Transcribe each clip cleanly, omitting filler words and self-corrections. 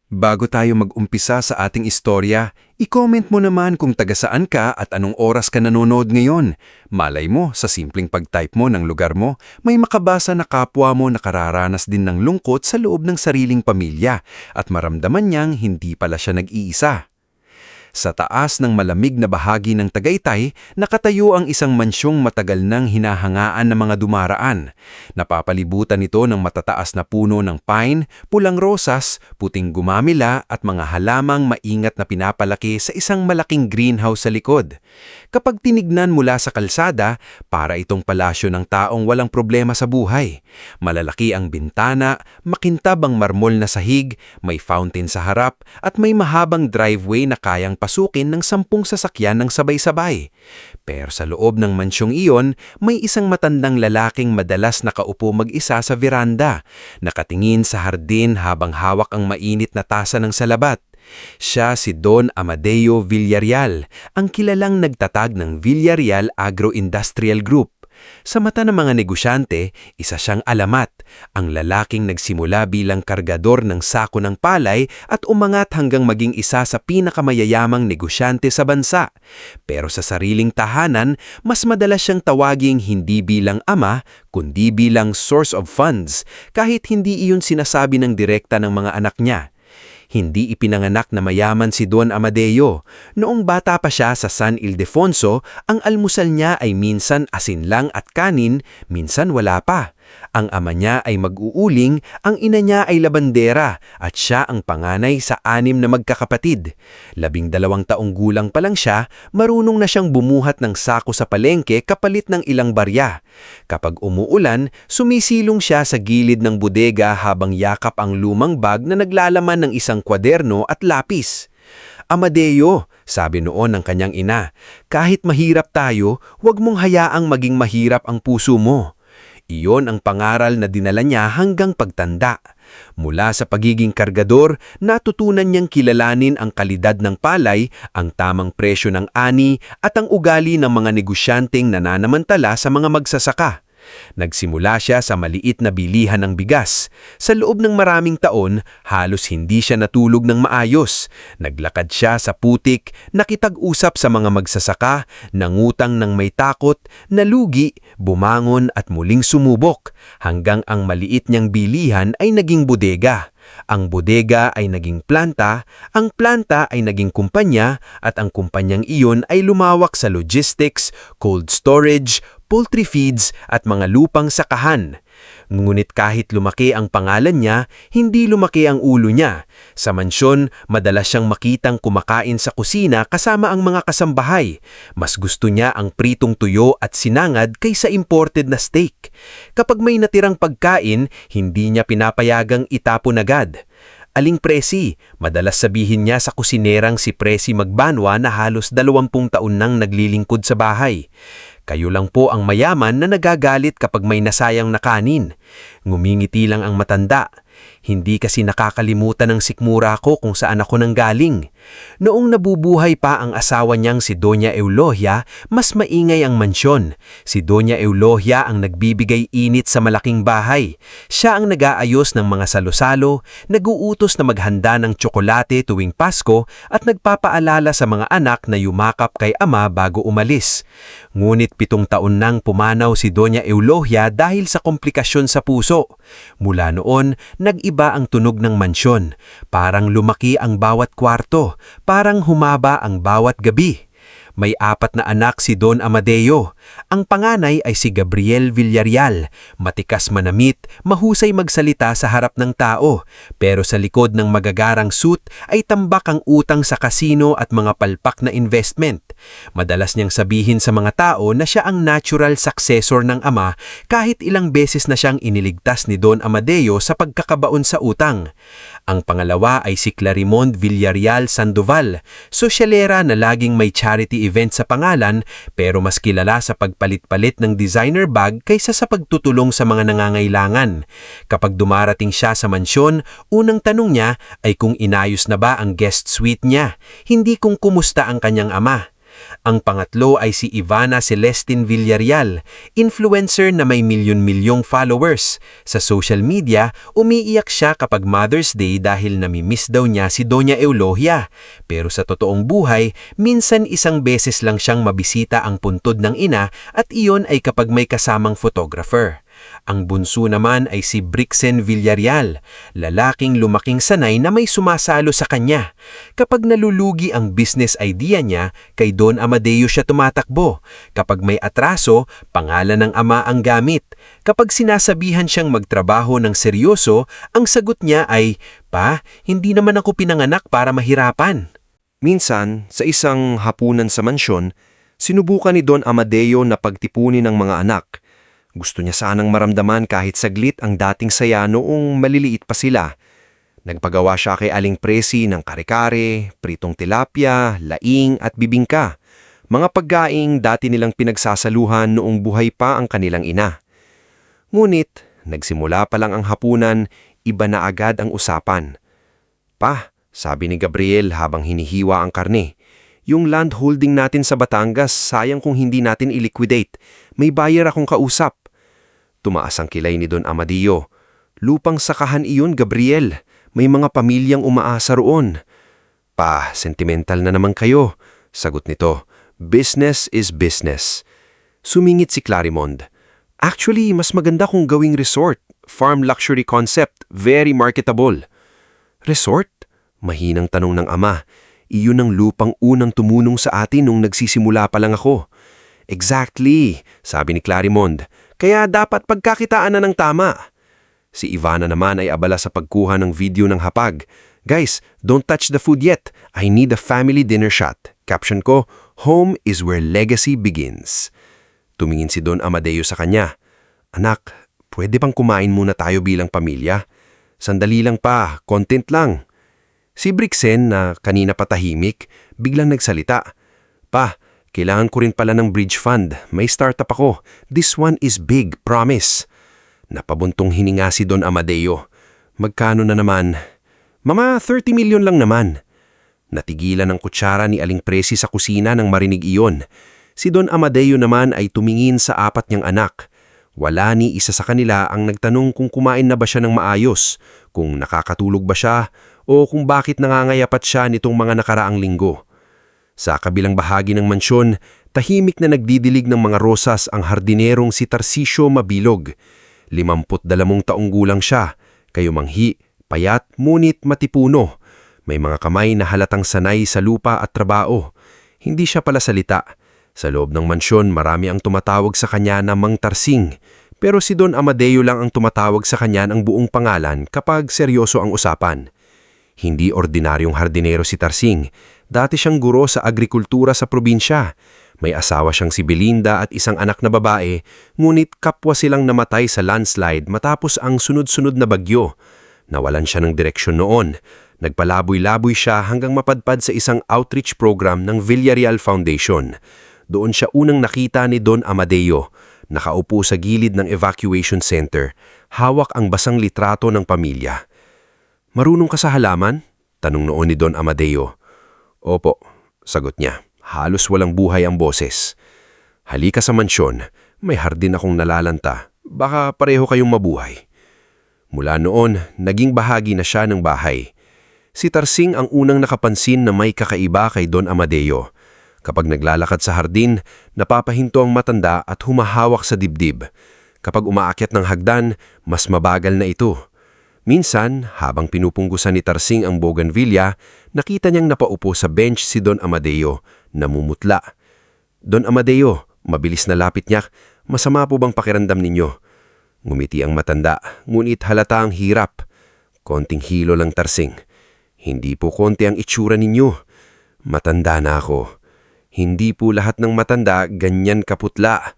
Bago tayo mag-umpisa sa ating istorya, i-comment mo naman kung taga saan ka at anong oras ka nanonood ngayon. Malay mo, sa simpleng pag-type mo ng lugar mo, may makabasa na kapwa mo nakararanas din ng lungkot sa loob ng sariling pamilya at maramdaman niyang hindi pala siya nag-iisa. Sa taas ng malamig na bahagi ng Tagaytay, nakatayo ang isang mansyong matagal nang hinahangaan ng mga dumaraan. Napapalibutan ito ng matataas na puno ng pine, pulang rosas, puting gumamila at mga halamang maingat na pinapalaki sa isang malaking greenhouse sa likod. Kapag tinignan mula sa kalsada, para itong palasyo ng taong walang problema sa buhay. Malalaki ang bintana, makintab ang marmol na sahig, may fountain sa harap at may mahabang driveway na kayang pasukin ng 10 sasakyan ng sabay-sabay. Pero sa loob ng mansyong iyon, may isang matandang lalaking madalas nakaupo mag-isa sa veranda, nakatingin sa hardin habang hawak ang mainit na tasa ng salabat. Siya si Don Amadeo Villarreal, ang kilalang nagtatag ng Villarreal Agro-Industrial Group. Sa mata ng mga negosyante, isa siyang alamat, ang lalaking nagsimula bilang kargador ng sako ng palay at umangat hanggang maging isa sa pinakamayayamang negosyante sa bansa. Pero sa sariling tahanan, mas madalas siyang tawaging hindi bilang ama, kundi bilang source of funds, kahit hindi iyon sinasabi ng direkta ng mga anak niya. Hindi ipinanganak na mayaman si Don Amadeo. Noong bata pa siya sa San Ildefonso, ang almusal niya ay minsan asin lang at kanin, minsan wala pa. Ang ama niya ay mag-uuling, ang ina niya ay labandera at siya ang panganay sa 6 na magkakapatid. 12 taong gulang pa lang siya, marunong na siyang bumuhat ng sako sa palengke kapalit ng ilang barya. Kapag umuulan, sumisilong siya sa gilid ng bodega habang yakap ang lumang bag na naglalaman ng isang kwaderno at lapis. "Amadeo," sabi noon ng kanyang ina, "kahit mahirap tayo, huwag mong hayaang maging mahirap ang puso mo." Iyon ang pangaral na dinala niya hanggang pagtanda. Mula sa pagiging kargador, natutunan niyang kilalanin ang kalidad ng palay, ang tamang presyo ng ani at ang ugali ng mga negosyanteng nananamantala sa mga magsasaka. Nagsimula siya sa maliit na bilihan ng bigas. Sa loob ng maraming taon, halos hindi siya natulog ng maayos. Naglakad siya sa putik, nakitag-usap sa mga magsasaka, nangutang ng may takot, nalugi, bumangon at muling sumubok, hanggang ang maliit niyang bilihan ay naging bodega. Ang bodega ay naging planta, ang planta ay naging kumpanya, at ang kumpanyang iyon ay lumawak sa logistics, cold storage, poultry feeds at mga lupang sakahan. Ngunit kahit lumaki ang pangalan niya, hindi lumaki ang ulo niya. Sa mansyon, madalas siyang makitang kumakain sa kusina kasama ang mga kasambahay. Mas gusto niya ang pritong tuyo at sinangad kaysa imported na steak. Kapag may natirang pagkain, hindi niya pinapayagang itapon agad. "Aling Presi," madalas sabihin niya sa kusinerang si Presi Magbanwa na halos 20 taon nang naglilingkod sa bahay. "Kayo lang po ang mayaman na nagagalit kapag may nasayang na kanin." Ngumingiti lang ang matanda. "Hindi kasi nakakalimutan ng sikmura ko kung saan ako nanggaling." Noong nabubuhay pa ang asawa niyang si Doña Eulogia, mas maingay ang mansyon. Si Doña Eulogia ang nagbibigay init sa malaking bahay. Siya ang nag-aayos ng mga salo-salo, nag-uutos na maghanda ng tsokolate tuwing Pasko at nagpapaalala sa mga anak na yumakap kay ama bago umalis. Ngunit 7 taon nang pumanaw si Doña Eulogia dahil sa komplikasyon sa puso. Mula noon, nag-iba ang tunog ng mansyon. Parang lumaki ang bawat kwarto, parang humaba ang bawat gabi. May 4 na anak si Don Amadeo. Ang panganay ay si Gabriel Villarreal, matikas manamit, mahusay magsalita sa harap ng tao, pero sa likod ng magagarang suit ay tambak ang utang sa kasino at mga palpak na investment. Madalas niyang sabihin sa mga tao na siya ang natural successor ng ama kahit ilang beses na siyang iniligtas ni Don Amadeo sa pagkakabaon sa utang. Ang pangalawa ay si Clarimond Villarreal Sandoval, sosyalera na laging may charity event sa pangalan pero mas kilala sa pagpalit-palit ng designer bag kaysa sa pagtutulong sa mga nangangailangan. Kapag dumarating siya sa mansyon, unang tanong niya ay kung inayos na ba ang guest suite niya, hindi kung kumusta ang kanyang ama. Ang pangatlo ay si Ivana Celestin Villarreal, influencer na may milyon-milyong followers. Sa social media, umiiyak siya kapag Mother's Day dahil namimiss daw niya si Doña Eulohia. Pero sa totoong buhay, minsan isang beses lang siyang mabisita ang puntod ng ina at iyon ay kapag may kasamang photographer. Ang bunso naman ay si Brixen Villarreal, lalaking lumaking sanay na may sumasalo sa kanya. Kapag nalulugi ang business idea niya, kay Don Amadeo siya tumatakbo. Kapag may atraso, pangalan ng ama ang gamit. Kapag sinasabihan siyang magtrabaho ng seryoso, ang sagot niya ay, "Pa, hindi naman ako pinanganak para mahirapan." Minsan, sa isang hapunan sa mansyon, sinubukan ni Don Amadeo na pagtipunin ng mga anak. Gusto niya sanang maramdaman kahit saglit ang dating saya noong maliliit pa sila. Nagpagawa siya kay Aling Presi ng kare-kare, pritong tilapia, laing at bibingka. Mga pagkaing dati nilang pinagsasaluhan noong buhay pa ang kanilang ina. Ngunit, nagsimula pa lang ang hapunan, iba na agad ang usapan. "Pa," sabi ni Gabriel habang hinihiwa ang karne, "yung land holding natin sa Batangas, sayang kung hindi natin i-liquidate. May buyer akong kausap." Tumaas ang kilay ni Don Amadeo. "Lupang sakahan iyon, Gabriel. May mga pamilyang umaasa roon." "Pa, sentimental na naman kayo," sagot nito. "Business is business." Sumingit si Clarimond. "Actually, mas maganda kung gawing resort. Farm luxury concept, very marketable." "Resort?" Mahinang tanong ng ama. "Iyon ang lupang unang tumunong sa atin nung nagsisimula pa lang ako." "Exactly," sabi ni Clarimond. "Kaya dapat pagkakitaan na ng tama." Si Ivana naman ay abala sa pagkuha ng video ng hapag. "Guys, don't touch the food yet. I need a family dinner shot." Caption ko, "Home is where legacy begins." Tumingin si Don Amadeo sa kanya. "Anak, pwede bang kumain muna tayo bilang pamilya? Sandali lang pa, content lang." Si Brixen, na kanina patahimik, biglang nagsalita. "Pa, kailangan ko rin pala ng bridge fund. May startup ako. This one is big, promise." Napabuntong hininga si Don Amadeo. "Magkano na naman?" "Mga 30 million lang naman." Natigilan ang kutsara ni Aling Presi sa kusina nang marinig iyon. Si Don Amadeo naman ay tumingin sa apat niyang anak. Wala ni isa sa kanila ang nagtanong kung kumain na ba siya ng maayos, kung nakakatulog ba siya, o kung bakit nangangayapat siya nitong mga nakaraang linggo. Sa kabilang bahagi ng mansyon, tahimik na nagdidilig ng mga rosas ang hardinerong si Tarcisio Mabilog. 52 taong gulang siya, kayumanghi, payat, ngunit matipuno. May mga kamay na halatang sanay sa lupa at trabaho. Hindi siya pala salita. Sa loob ng mansyon, marami ang tumatawag sa kanya na Mang Tarsing, pero si Don Amadeo lang ang tumatawag sa kanya ng buong pangalan kapag seryoso ang usapan. Hindi ordinaryong hardinero si Tarsing. Dati siyang guro sa agrikultura sa probinsya. May asawa siyang si Belinda at isang anak na babae, ngunit kapwa silang namatay sa landslide matapos ang sunod-sunod na bagyo. Nawalan siya ng direksyon noon. Nagpalaboy-laboy siya hanggang mapadpad sa isang outreach program ng Villarreal Foundation. Doon siya unang nakita ni Don Amadeo. Nakaupo sa gilid ng evacuation center. Hawak ang basang litrato ng pamilya. "Marunong ka sa halaman?" tanong noon ni Don Amadeo. "Opo," sagot niya. Halos walang buhay ang boses. "Halika sa mansyon. May hardin akong nalalanta. Baka pareho kayong mabuhay." Mula noon, naging bahagi na siya ng bahay. Si Tarsing ang unang nakapansin na may kakaiba kay Don Amadeo. Kapag naglalakad sa hardin, napapahinto ang matanda at humahawak sa dibdib. Kapag umaakyat ng hagdan, mas mabagal na ito. Minsan, habang pinupunggusan ni Tarsing ang bougainvillea, nakita niyang napaupo sa bench si Don Amadeo, namumutla. "Don Amadeo," mabilis na lapit niya, "masama po bang pakiramdam ninyo?" Ngumiti ang matanda, ngunit halata ang hirap. "Konting hilo lang, Tarsing. Hindi po konti ang itsura ninyo. Matanda na ako." Hindi po lahat ng matanda ganyan kaputla.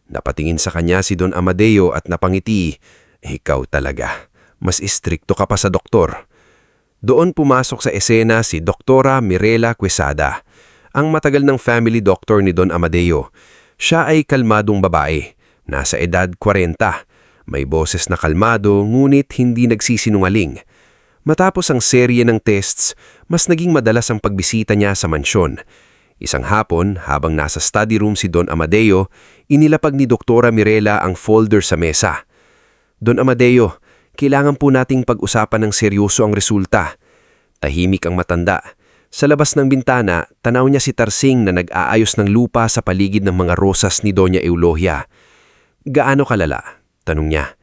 Napatingin sa kanya si Don Amadeo at napangiti. "Ikaw talaga. Mas istrikto ka pa sa doktor." Doon pumasok sa esena si Doktora Mirela Quesada, ang matagal ng family doctor ni Don Amadeo. Siya ay kalmadong babae, nasa edad 40. May boses na kalmado ngunit hindi nagsisinungaling. Matapos ang serye ng tests, mas naging madalas ang pagbisita niya sa mansyon. Isang hapon, habang nasa study room si Don Amadeo, inilapag ni Doktora Mirela ang folder sa mesa. Don Amadeo, kailangan po nating pag-usapan ng seryoso ang resulta. Tahimik ang matanda. Sa labas ng bintana, tanaw niya si Tarsing na nag-aayos ng lupa sa paligid ng mga rosas ni Doña Eulogia. Gaano kalala? Tanong niya.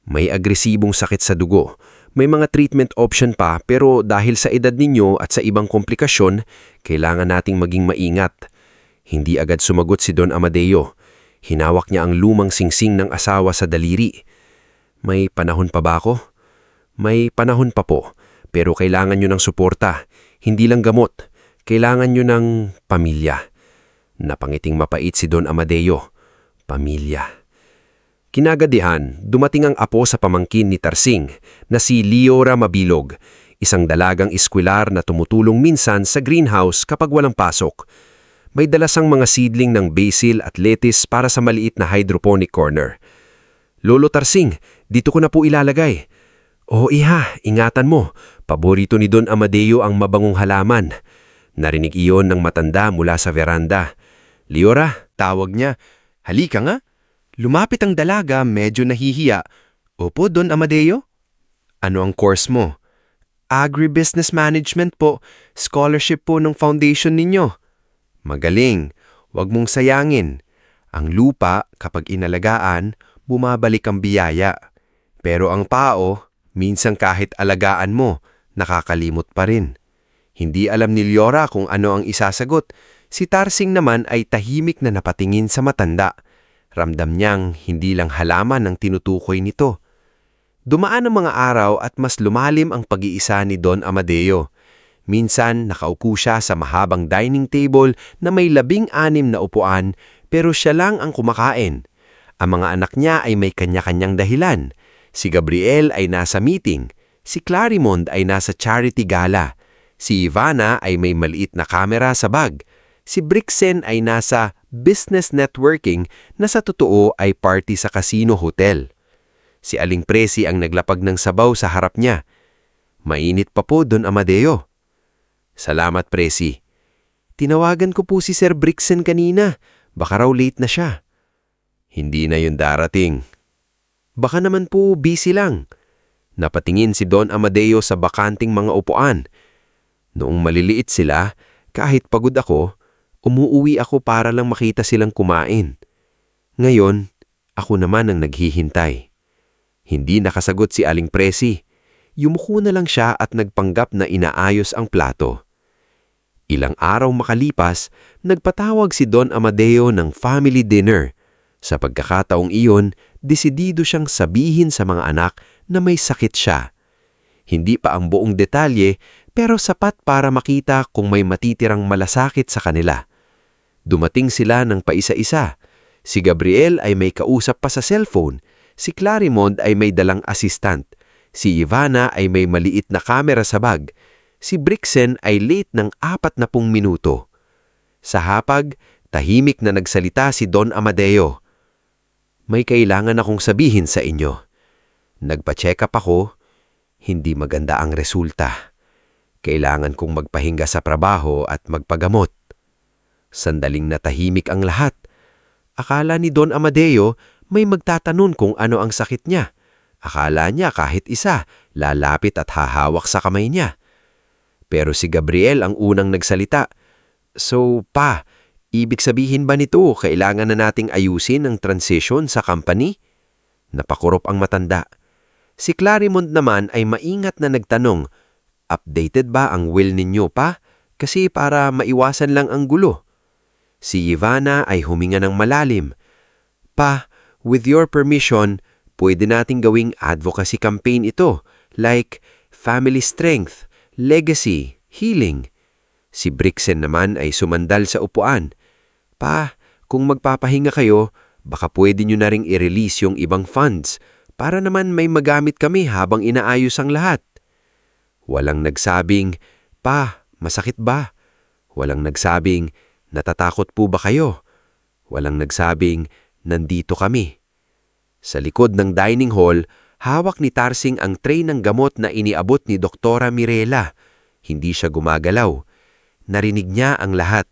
May agresibong sakit sa dugo. May mga treatment option pa pero dahil sa edad ninyo at sa ibang komplikasyon, kailangan nating maging maingat. Hindi agad sumagot si Don Amadeo. Hinawak niya ang lumang singsing ng asawa sa daliri. May panahon pa ba ako? May panahon pa po, pero kailangan nyo ng suporta. Hindi lang gamot, kailangan nyo ng pamilya. Napangiting mapait si Don Amadeo. Pamilya. Kinagadihan, dumating ang apo sa pamangkin ni Tarsing na si Liora Mabilog, isang dalagang eskwelar na tumutulong minsan sa greenhouse kapag walang pasok. May dalasang mga seedling ng basil at lettuce para sa maliit na hydroponic corner. Lolo Tarsing, dito ko na po ilalagay. Oo iha, ingatan mo. Paborito ni Don Amadeo ang mabangong halaman. Narinig iyon ng matanda mula sa veranda. Liora, tawag niya. Halika nga. Lumapit ang dalaga, medyo nahihiya. Opo, Don Amadeo? Ano ang course mo? Agribusiness Management po. Scholarship po ng foundation ninyo. Magaling. Huwag mong sayangin. Ang lupa, kapag inalagaan, bumabalik ang biyaya. Pero ang pao, minsan kahit alagaan mo, nakakalimot pa rin. Hindi alam ni Liora kung ano ang isasagot. Si Tarsing naman ay tahimik na napatingin sa matanda. Ramdam niyang hindi lang halaman ang tinutukoy nito. Dumaan ang mga araw at mas lumalim ang pag-iisa ni Don Amadeo. Minsan nakaupo siya sa mahabang dining table na may 16 na upuan pero siya lang ang kumakain. Ang mga anak niya ay may kanya-kanyang dahilan. Si Gabriel ay nasa meeting, si Clarimond ay nasa charity gala, si Ivana ay may maliit na kamera sa bag, si Brixen ay nasa business networking na sa totoo ay party sa casino hotel. Si Aling Presi ang naglapag ng sabaw sa harap niya. Mainit pa po, Don Amadeo. Salamat, Presi. Tinawagan ko po si Sir Brixen kanina. Baka raw late na siya. Hindi na yun darating. Baka naman po busy lang. Napatingin si Don Amadeo sa bakanting mga upuan. Noong maliliit sila, kahit pagod ako, umuuwi ako para lang makita silang kumain. Ngayon, ako naman ang naghihintay. Hindi nakasagot si Aling Presi. Yumuko na lang siya at nagpanggap na inaayos ang plato. Ilang araw makalipas, nagpatawag si Don Amadeo ng family dinner. Sa pagkakataong iyon, desidido siyang sabihin sa mga anak na may sakit siya. Hindi pa ang buong detalye, pero sapat para makita kung may matitirang malasakit sa kanila. Dumating sila ng paisa-isa. Si Gabriel ay may kausap pa sa cellphone. Si Clarimond ay may dalang assistant. Si Ivana ay may maliit na kamera sa bag. Si Brixen ay late ng 40 minuto. Sa hapag, tahimik na nagsalita si Don Amadeo. May kailangan akong sabihin sa inyo. Nagpa-check up ako, hindi maganda ang resulta. Kailangan kong magpahinga sa trabaho at magpagamot. Sandaling natahimik ang lahat. Akala ni Don Amadeo may magtatanong kung ano ang sakit niya. Akala niya kahit isa, lalapit at hahawak sa kamay niya. Pero si Gabriel ang unang nagsalita. So, pa, ibig sabihin ba nito kailangan na nating ayusin ang transition sa company? Napakurop ang matanda. Si Clarimond naman ay maingat na nagtanong, updated ba ang will ninyo pa? Kasi para maiwasan lang ang gulo. Si Ivana ay huminga ng malalim. Pa, with your permission, pwede nating gawing advocacy campaign ito, like family strength, legacy, healing. Si Brixen naman ay sumandal sa upuan. Pa, kung magpapahinga kayo, baka pwede nyo na ring i-release yung ibang funds para naman may magamit kami habang inaayos ang lahat. Walang nagsabing, pa, masakit ba? Walang nagsabing, natatakot po ba kayo? Walang nagsabing, nandito kami. Sa likod ng dining hall, hawak ni Tarsing ang tray ng gamot na iniabot ni Doktora Mirela. Hindi siya gumagalaw. Narinig niya ang lahat.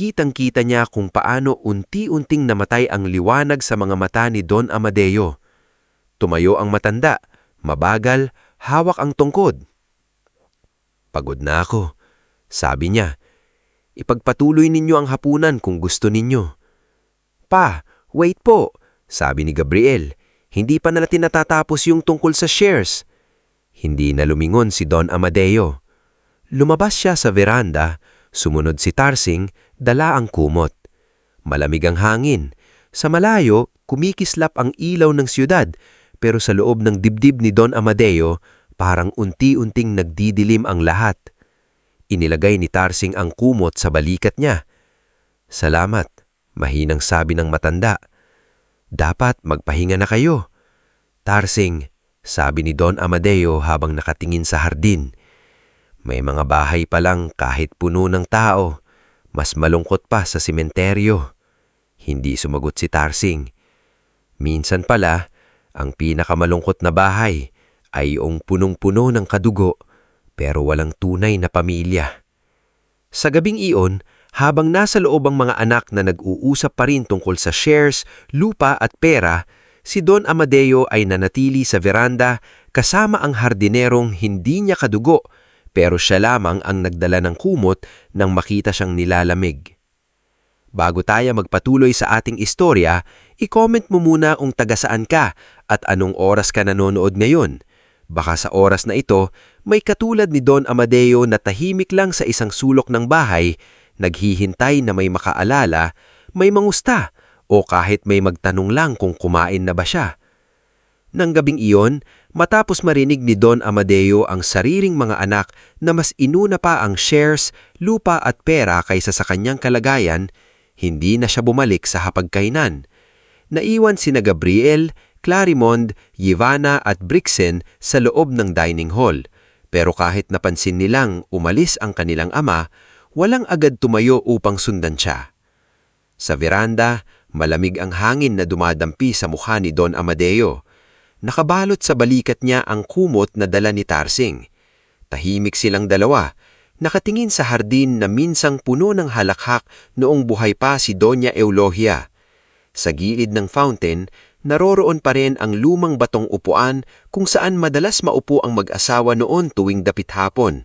kitang-kita niya kung paano unti-unting namatay ang liwanag sa mga mata ni Don Amadeo. Tumayo ang matanda, mabagal, hawak ang tungkod. "Pagod na ako," sabi niya. "Ipagpatuloy ninyo ang hapunan kung gusto ninyo." "Pa, wait po," sabi ni Gabriel. "Hindi pa natin natatapos yung tungkol sa shares." Hindi na lumingon si Don Amadeo. Lumabas siya sa veranda, sumunod si Tarsing, dala ang kumot. Malamig ang hangin. Sa malayo, kumikislap ang ilaw ng siyudad, pero sa loob ng dibdib ni Don Amadeo, parang unti-unting nagdidilim ang lahat. Inilagay ni Tarsing ang kumot sa balikat niya. "Salamat," mahinang sabi ng matanda. "Dapat magpahinga na kayo." "Tarsing," sabi ni Don Amadeo habang nakatingin sa hardin. "May mga bahay pa lang kahit puno ng tao. Mas malungkot pa sa sementeryo." Hindi sumagot si Tarsing. "Minsan pala, ang pinakamalungkot na bahay ay yung punong-puno ng kadugo pero walang tunay na pamilya." Sa gabing iyon, habang nasa loob ang mga anak na nag-uusap pa rin tungkol sa shares, lupa at pera, si Don Amadeo ay nanatili sa veranda kasama ang hardinerong hindi niya kadugo, pero siya lamang ang nagdala ng kumot nang makita siyang nilalamig. Bago tayo magpatuloy sa ating istorya, i-comment mo muna kung taga saan ka at anong oras ka nanonood ngayon. Baka sa oras na ito, may katulad ni Don Amadeo na tahimik lang sa isang sulok ng bahay, naghihintay na may makaalala, may mangusta, o kahit may magtanong lang kung kumain na ba siya. Nang gabing iyon, matapos marinig ni Don Amadeo ang sariling mga anak na mas inuna pa ang shares, lupa at pera kaysa sa kanyang kalagayan, hindi na siya bumalik sa hapagkainan. Naiwan sina Gabriel, Clarimond, Ivana at Brixen sa loob ng dining hall. Pero kahit napansin nilang umalis ang kanilang ama, walang agad tumayo upang sundan siya. Sa veranda, malamig ang hangin na dumadampi sa mukha ni Don Amadeo. Nakabalot sa balikat niya ang kumot na dala ni Tarsing. Tahimik silang dalawa, nakatingin sa hardin na minsang puno ng halakhak noong buhay pa si Doña Eulogia. Sa gilid ng fountain, naroroon pa rin ang lumang batong upuan kung saan madalas maupo ang mag-asawa noon tuwing dapit hapon.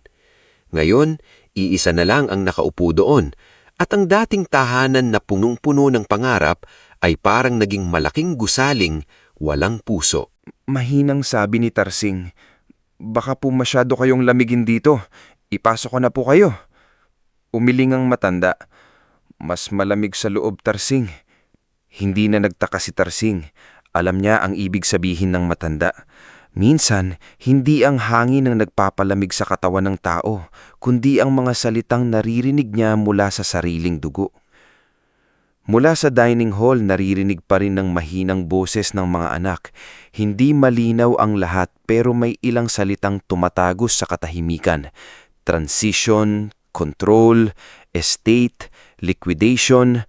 Ngayon, iisa na lang ang nakaupo doon, at ang dating tahanan na punong-puno ng pangarap ay parang naging malaking gusaling, walang puso. Mahinang sabi ni Tarsing, "Baka po masyado kayong lamigin dito. Ipasok ko na po kayo." Umiling ang matanda. "Mas malamig sa loob, Tarsing." Hindi na nagtaka si Tarsing. Alam niya ang ibig sabihin ng matanda. Minsan, hindi ang hangin ang nagpapalamig sa katawan ng tao, kundi ang mga salitang naririnig niya mula sa sariling dugo. Mula sa dining hall, naririnig pa rin ng mahinang boses ng mga anak. Hindi malinaw ang lahat pero may ilang salitang tumatagos sa katahimikan. Transition, control, estate, liquidation.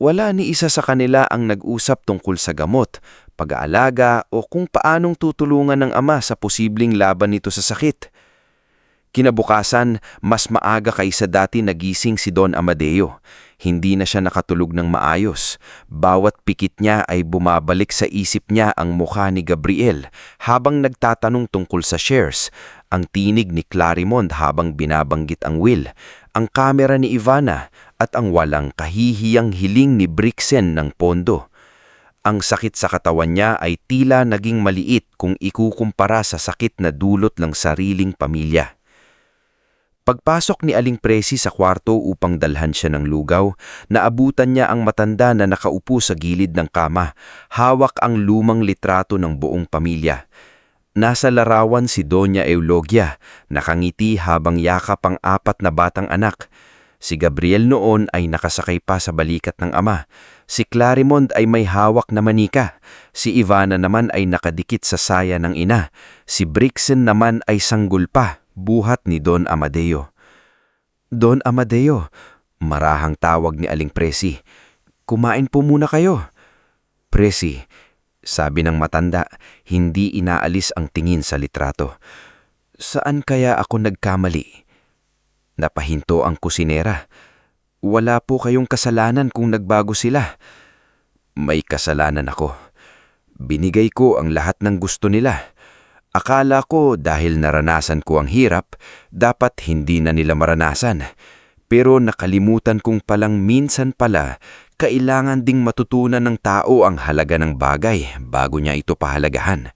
Wala ni isa sa kanila ang nag-usap tungkol sa gamot, pag-aalaga o kung paanong tutulungan ng ama sa posibleng laban nito sa sakit. Kinabukasan, mas maaga kaysa dati nagising si Don Amadeo. Hindi na siya nakatulog ng maayos. Bawat pikit niya ay bumabalik sa isip niya ang mukha ni Gabriel habang nagtatanong tungkol sa shares, ang tinig ni Clarimond habang binabanggit ang will, ang kamera ni Ivana at ang walang kahihiyang hiling ni Brixen ng pondo. Ang sakit sa katawan niya ay tila naging maliit kung ikukumpara sa sakit na dulot ng sariling pamilya. Pagpasok ni Aling Presi sa kwarto upang dalhan siya ng lugaw, naabutan niya ang matanda na nakaupo sa gilid ng kama, hawak ang lumang litrato ng buong pamilya. Nasa larawan si Doña Eulogia, nakangiti habang yakap ang 4 na batang anak. Si Gabriel noon ay nakasakay pa sa balikat ng ama. Si Clarimond ay may hawak na manika. Si Ivana naman ay nakadikit sa saya ng ina. Si Brixen naman ay sanggol pa, buhat ni Don Amadeo. "Don Amadeo," marahang tawag ni Aling Presi. "Kumain po muna kayo." "Presi," sabi ng matanda, hindi inaalis ang tingin sa litrato. "Saan kaya ako nagkamali?" Napahinto ang kusinera. Wala po kayong kasalanan kung nagbago sila. May kasalanan ako. Binigay ko ang lahat ng gusto nila. Akala ko dahil naranasan ko ang hirap, dapat hindi na nila maranasan. Pero nakalimutan kong palang minsan pala, kailangan ding matutunan ng tao ang halaga ng bagay bago niya ito pahalagahan.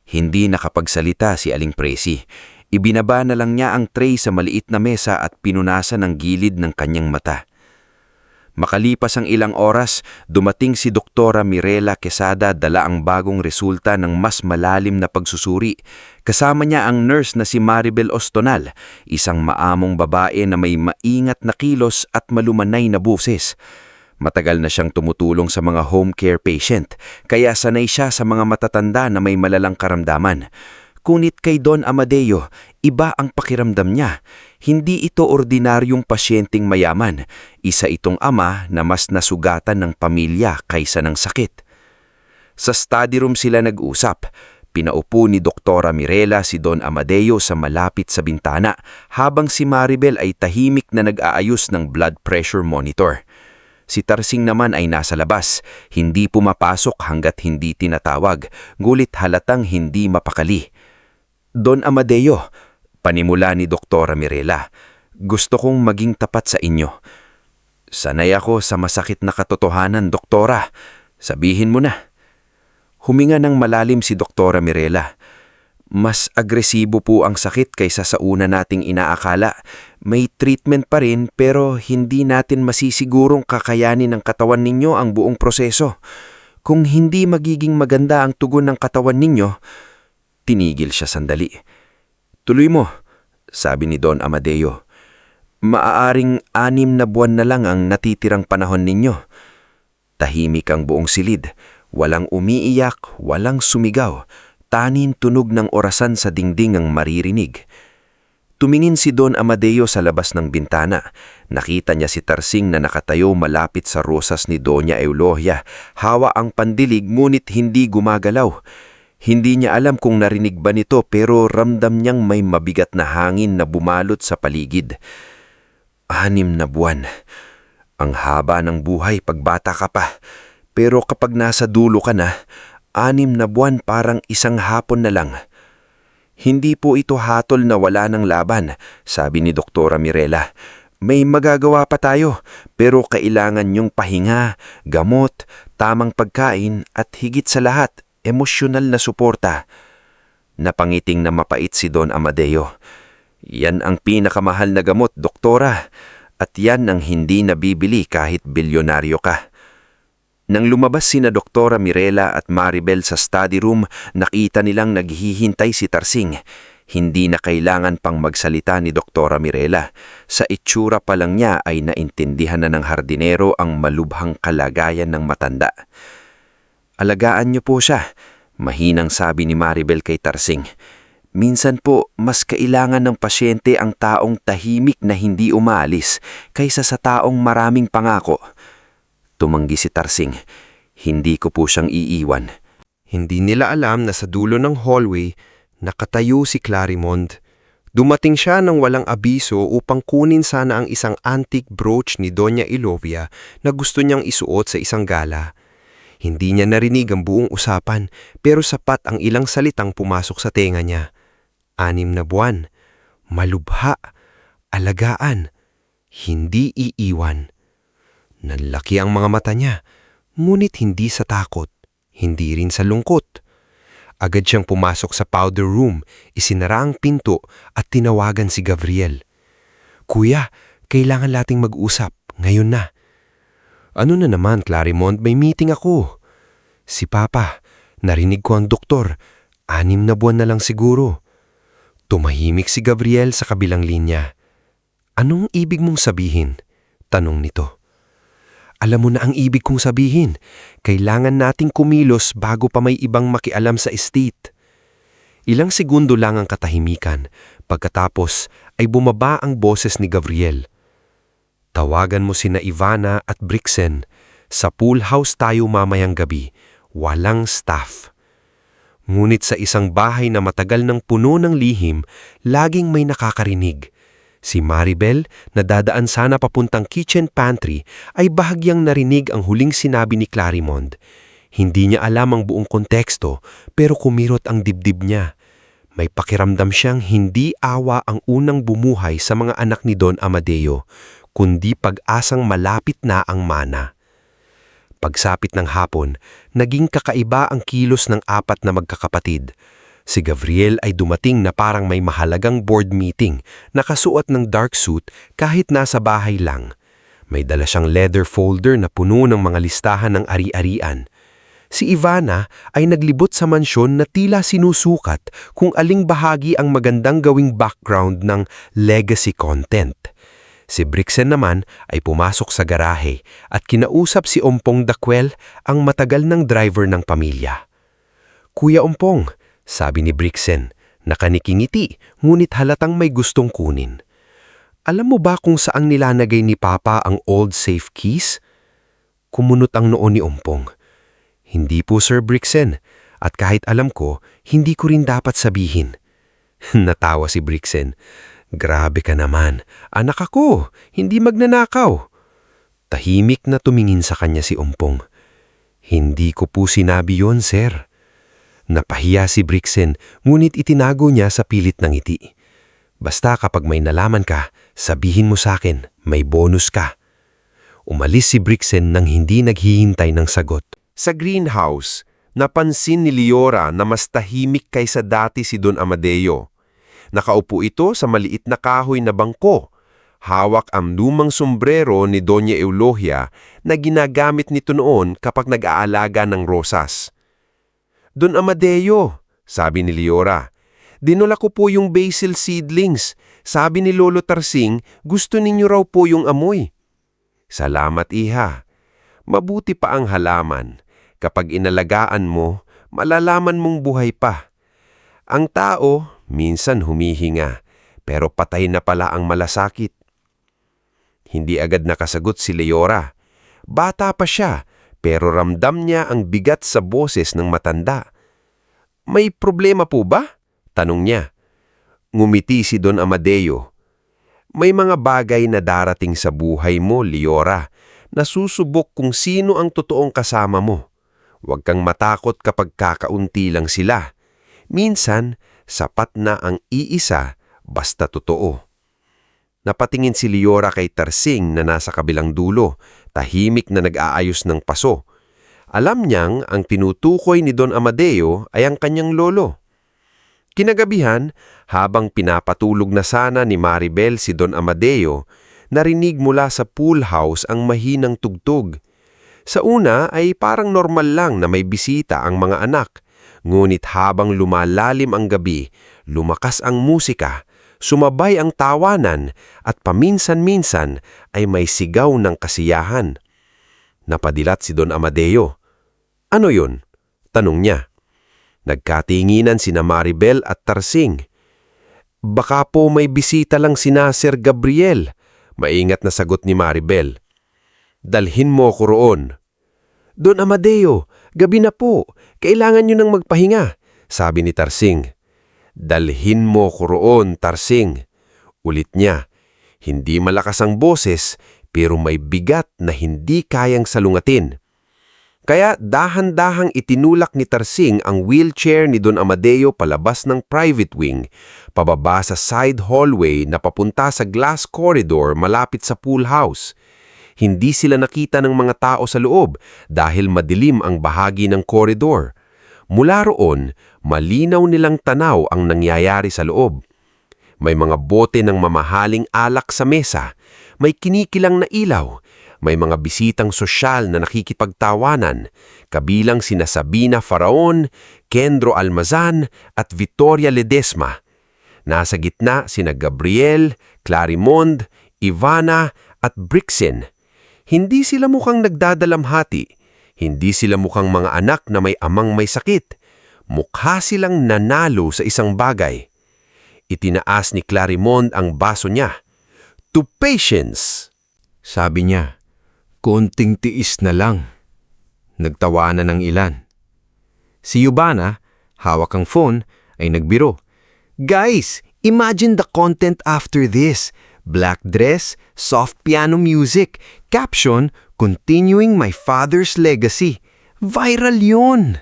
Hindi nakapagsalita si Aling Presi. Ibinaba na lang niya ang tray sa maliit na mesa at pinunasan ang gilid ng kanyang mata. Makalipas ang ilang oras, dumating si Doktora Mirela Quesada dala ang bagong resulta ng mas malalim na pagsusuri. Kasama niya ang nurse na si Maribel Ostonal, isang maamong babae na may maingat na kilos at malumanay na boses. Matagal na siyang tumutulong sa mga home care patient, kaya sanay siya sa mga matatanda na may malalang karamdaman. Kunit kay Don Amadeo, iba ang pakiramdam niya. Hindi ito ordinaryong pasyenteng mayaman. Isa itong ama na mas nasugatan ng pamilya kaysa ng sakit. Sa study room sila nag-usap. Pinaupo ni Doktora Mirela si Don Amadeo sa malapit sa bintana, habang si Maribel ay tahimik na nag-aayos ng blood pressure monitor. Si Tarsing naman ay nasa labas, hindi pumapasok hanggat hindi tinatawag, ngulit halatang hindi mapakali. Don Amadeo, panimula ni Doktora Mirela, gusto kong maging tapat sa inyo. Sanay ako sa masakit na katotohanan, Doktora. Sabihin mo na. Huminga ng malalim si Doktora Mirela. Mas agresibo po ang sakit kaysa sa una nating inaakala. May treatment pa rin pero hindi natin masisigurong kakayanin ng katawan ninyo ang buong proseso. Kung hindi magiging maganda ang tugon ng katawan ninyo, tinigil siya sandali. Tuloy mo, sabi ni Don Amadeo. Maaaring 6 na buwan na lang ang natitirang panahon ninyo. Tahimik ang buong silid. Walang umiiyak, walang sumigaw. Tanin tunog ng orasan sa dingding ang maririnig. Tumingin si Don Amadeo sa labas ng bintana. Nakita niya si Tarsing na nakatayo malapit sa rosas ni Doña Eulogia. Hawa ang pandilig ngunit hindi gumagalaw. Hindi niya alam kung narinig ba nito pero ramdam niyang may mabigat na hangin na bumalot sa paligid. 6 na buwan. Ang haba ng buhay pagbata ka pa. Pero kapag nasa dulo ka na, 6 na buwan parang isang hapon na lang. Hindi po ito hatol na wala ng laban, sabi ni Doktora Mirela. May magagawa pa tayo, pero kailangan niyong pahinga, gamot, tamang pagkain at higit sa lahat, emosyonal na suporta. Napangiting na mapait si Don Amadeo. Yan ang pinakamahal na gamot, Doktora, at yan ang hindi nabibili kahit bilyonaryo ka. Nang lumabas sina Doktora Mirela at Maribel sa study room, nakita nilang naghihintay si Tarsing. Hindi na kailangan pang magsalita ni Doktora Mirela. Sa itsura pa lang niya ay naintindihan na ng hardinero ang malubhang kalagayan ng matanda. Alagaan niyo po siya, mahinang sabi ni Maribel kay Tarsing. Minsan po, mas kailangan ng pasyente ang taong tahimik na hindi umaalis kaysa sa taong maraming pangako. Tumanggi si Tarsing. Hindi ko po siyang iiwan. Hindi nila alam na sa dulo ng hallway, nakatayo si Clarimond. Dumating siya ng walang abiso upang kunin sana ang isang antique brooch ni Doña Eulogia na gusto niyang isuot sa isang gala. Hindi niya narinig ang buong usapan pero sapat ang ilang salitang pumasok sa tenga niya. 6 na buwan, malubha, alagaan, hindi iiwan. Nanlaki ang mga mata niya, ngunit hindi sa takot, hindi rin sa lungkot. Agad siyang pumasok sa powder room, isinara ang pinto at tinawagan si Gabriel. Kuya, kailangan nating mag-usap, ngayon na. Ano na naman, Clarimond, may meeting ako. Si Papa, narinig ko ang doktor, 6 na buwan na lang siguro. Tumahimik si Gabriel sa kabilang linya. Anong ibig mong sabihin? Tanong nito. Alam mo na ang ibig kong sabihin. Kailangan nating kumilos bago pa may ibang makialam sa estate. Ilang segundo lang ang katahimikan. Pagkatapos ay bumaba ang boses ni Gabriel. Tawagan mo sina Ivana at Brixen. Sa pool house tayo mamayang gabi. Walang staff. Ngunit sa isang bahay na matagal ng puno ng lihim, laging may nakakarinig. Si Maribel, na dadaan sana papuntang kitchen pantry, ay bahagyang narinig ang huling sinabi ni Clarimond. Hindi niya alam ang buong konteksto, pero kumirot ang dibdib niya. May pakiramdam siyang hindi awa ang unang bumuhay sa mga anak ni Don Amadeo, kundi pag-asang malapit na ang mana. Pagsapit ng hapon, naging kakaiba ang kilos ng apat na magkakapatid. Si Gabriel ay dumating na parang may mahalagang board meeting, nakasuot ng dark suit kahit nasa bahay lang. May dala siyang leather folder na puno ng mga listahan ng ari-arian. Si Ivana ay naglibot sa mansyon na tila sinusukat kung aling bahagi ang magandang gawing background ng legacy content. Si Brixen naman ay pumasok sa garahe at kinausap si Ompong Dakwel, ang matagal ng driver ng pamilya. "Kuya Ompong," sabi ni Brixen, nakanikingiti ngunit halatang may gustong kunin. "Alam mo ba kung saang nilalagay ni Papa ang old safe keys?" Kumunot ang noo ni Ompong. "Hindi po, Sir Brixen, at kahit alam ko, hindi ko rin dapat sabihin." Natawa si Brixen. "Grabe ka naman, anak ako, hindi magnanakaw." Tahimik na tumingin sa kanya si Ompong. "Hindi ko po sinabi yon, sir." Napahiya si Brixen, ngunit itinago niya sa pilit ng ngiti. "Basta kapag may nalaman ka, sabihin mo sa akin, may bonus ka." Umalis si Brixen nang hindi naghihintay ng sagot. Sa greenhouse, napansin ni Leora na mas tahimik kaysa dati si Don Amadeo. Nakaupo ito sa maliit na kahoy na bangko. Hawak ang lumang sombrero ni Doña Eulogia na ginagamit nito noon kapag nag-aalaga ng rosas. "Don Amadeo," sabi ni Leora, "dinula ko po yung basil seedlings. Sabi ni Lolo Tarsing, gusto ninyo raw po yung amoy." "Salamat, iha. Mabuti pa ang halaman. Kapag inalagaan mo, malalaman mong buhay pa. Ang tao, minsan humihinga, pero patay na pala ang malasakit." Hindi agad nakasagot si Leora. Bata pa siya, pero ramdam niya ang bigat sa boses ng matanda. "May problema po ba?" tanong niya. Ngumiti si Don Amadeo. "May mga bagay na darating sa buhay mo, Leora, na susubok kung sino ang totoong kasama mo. Huwag kang matakot kapag kakaunti lang sila. Minsan, sapat na ang iisa basta totoo." Napatingin si Leora kay Tarsing na nasa kabilang dulo, tahimik na nag-aayos ng paso. Alam niyang ang tinutukoy ni Don Amadeo ay ang kanyang lolo. Kinagabihan, habang pinapatulog na sana ni Maribel si Don Amadeo, narinig mula sa pool house ang mahinang tugtog. Sa una ay parang normal lang na may bisita ang mga anak, ngunit habang lumalalim ang gabi, lumakas ang musika, sumabay ang tawanan at paminsan-minsan ay may sigaw ng kasiyahan. Napadilat si Don Amadeo. "Ano yun?" tanong niya. Nagkatinginan sina Maribel at Tarsing. "Baka po may bisita lang sina Sir Gabriel," maingat na sagot ni Maribel. "Dalhin mo ko roon." "Don Amadeo, gabi na po. Kailangan nyo nang magpahinga," sabi ni Tarsing. "Dalhin mo ko roon, Tarsing." Ulit niya. Hindi malakas ang boses, pero may bigat na hindi kayang salungatin. Kaya dahan-dahang itinulak ni Tarsing ang wheelchair ni Don Amadeo palabas ng private wing, pababa sa side hallway na papunta sa glass corridor malapit sa pool house. Hindi sila nakita ng mga tao sa loob dahil madilim ang bahagi ng koridor. Mula roon, malinaw nilang tanaw ang nangyayari sa loob. May mga bote ng mamahaling alak sa mesa, may kinikilang na ilaw, may mga bisitang sosyal na nakikipagtawanan, kabilang sina Sabina Faraon, Kendro Almazan at Victoria Ledesma. Nasa gitna sina Gabriel, Clarimond, Ivana at Brixen. Hindi sila mukhang nagdadalamhati. Hindi sila mukhang mga anak na may amang may sakit. Mukha silang nanalo sa isang bagay. Itinaas ni Clarimond ang baso niya. "To patience!" sabi niya. "Konting tiis na lang." Nagtawanan ng ilan. Si Yubana, hawak ang phone, ay nagbiro. "Guys, imagine the content after this. black dress, soft piano music. Caption, continuing my father's legacy. Viral yun!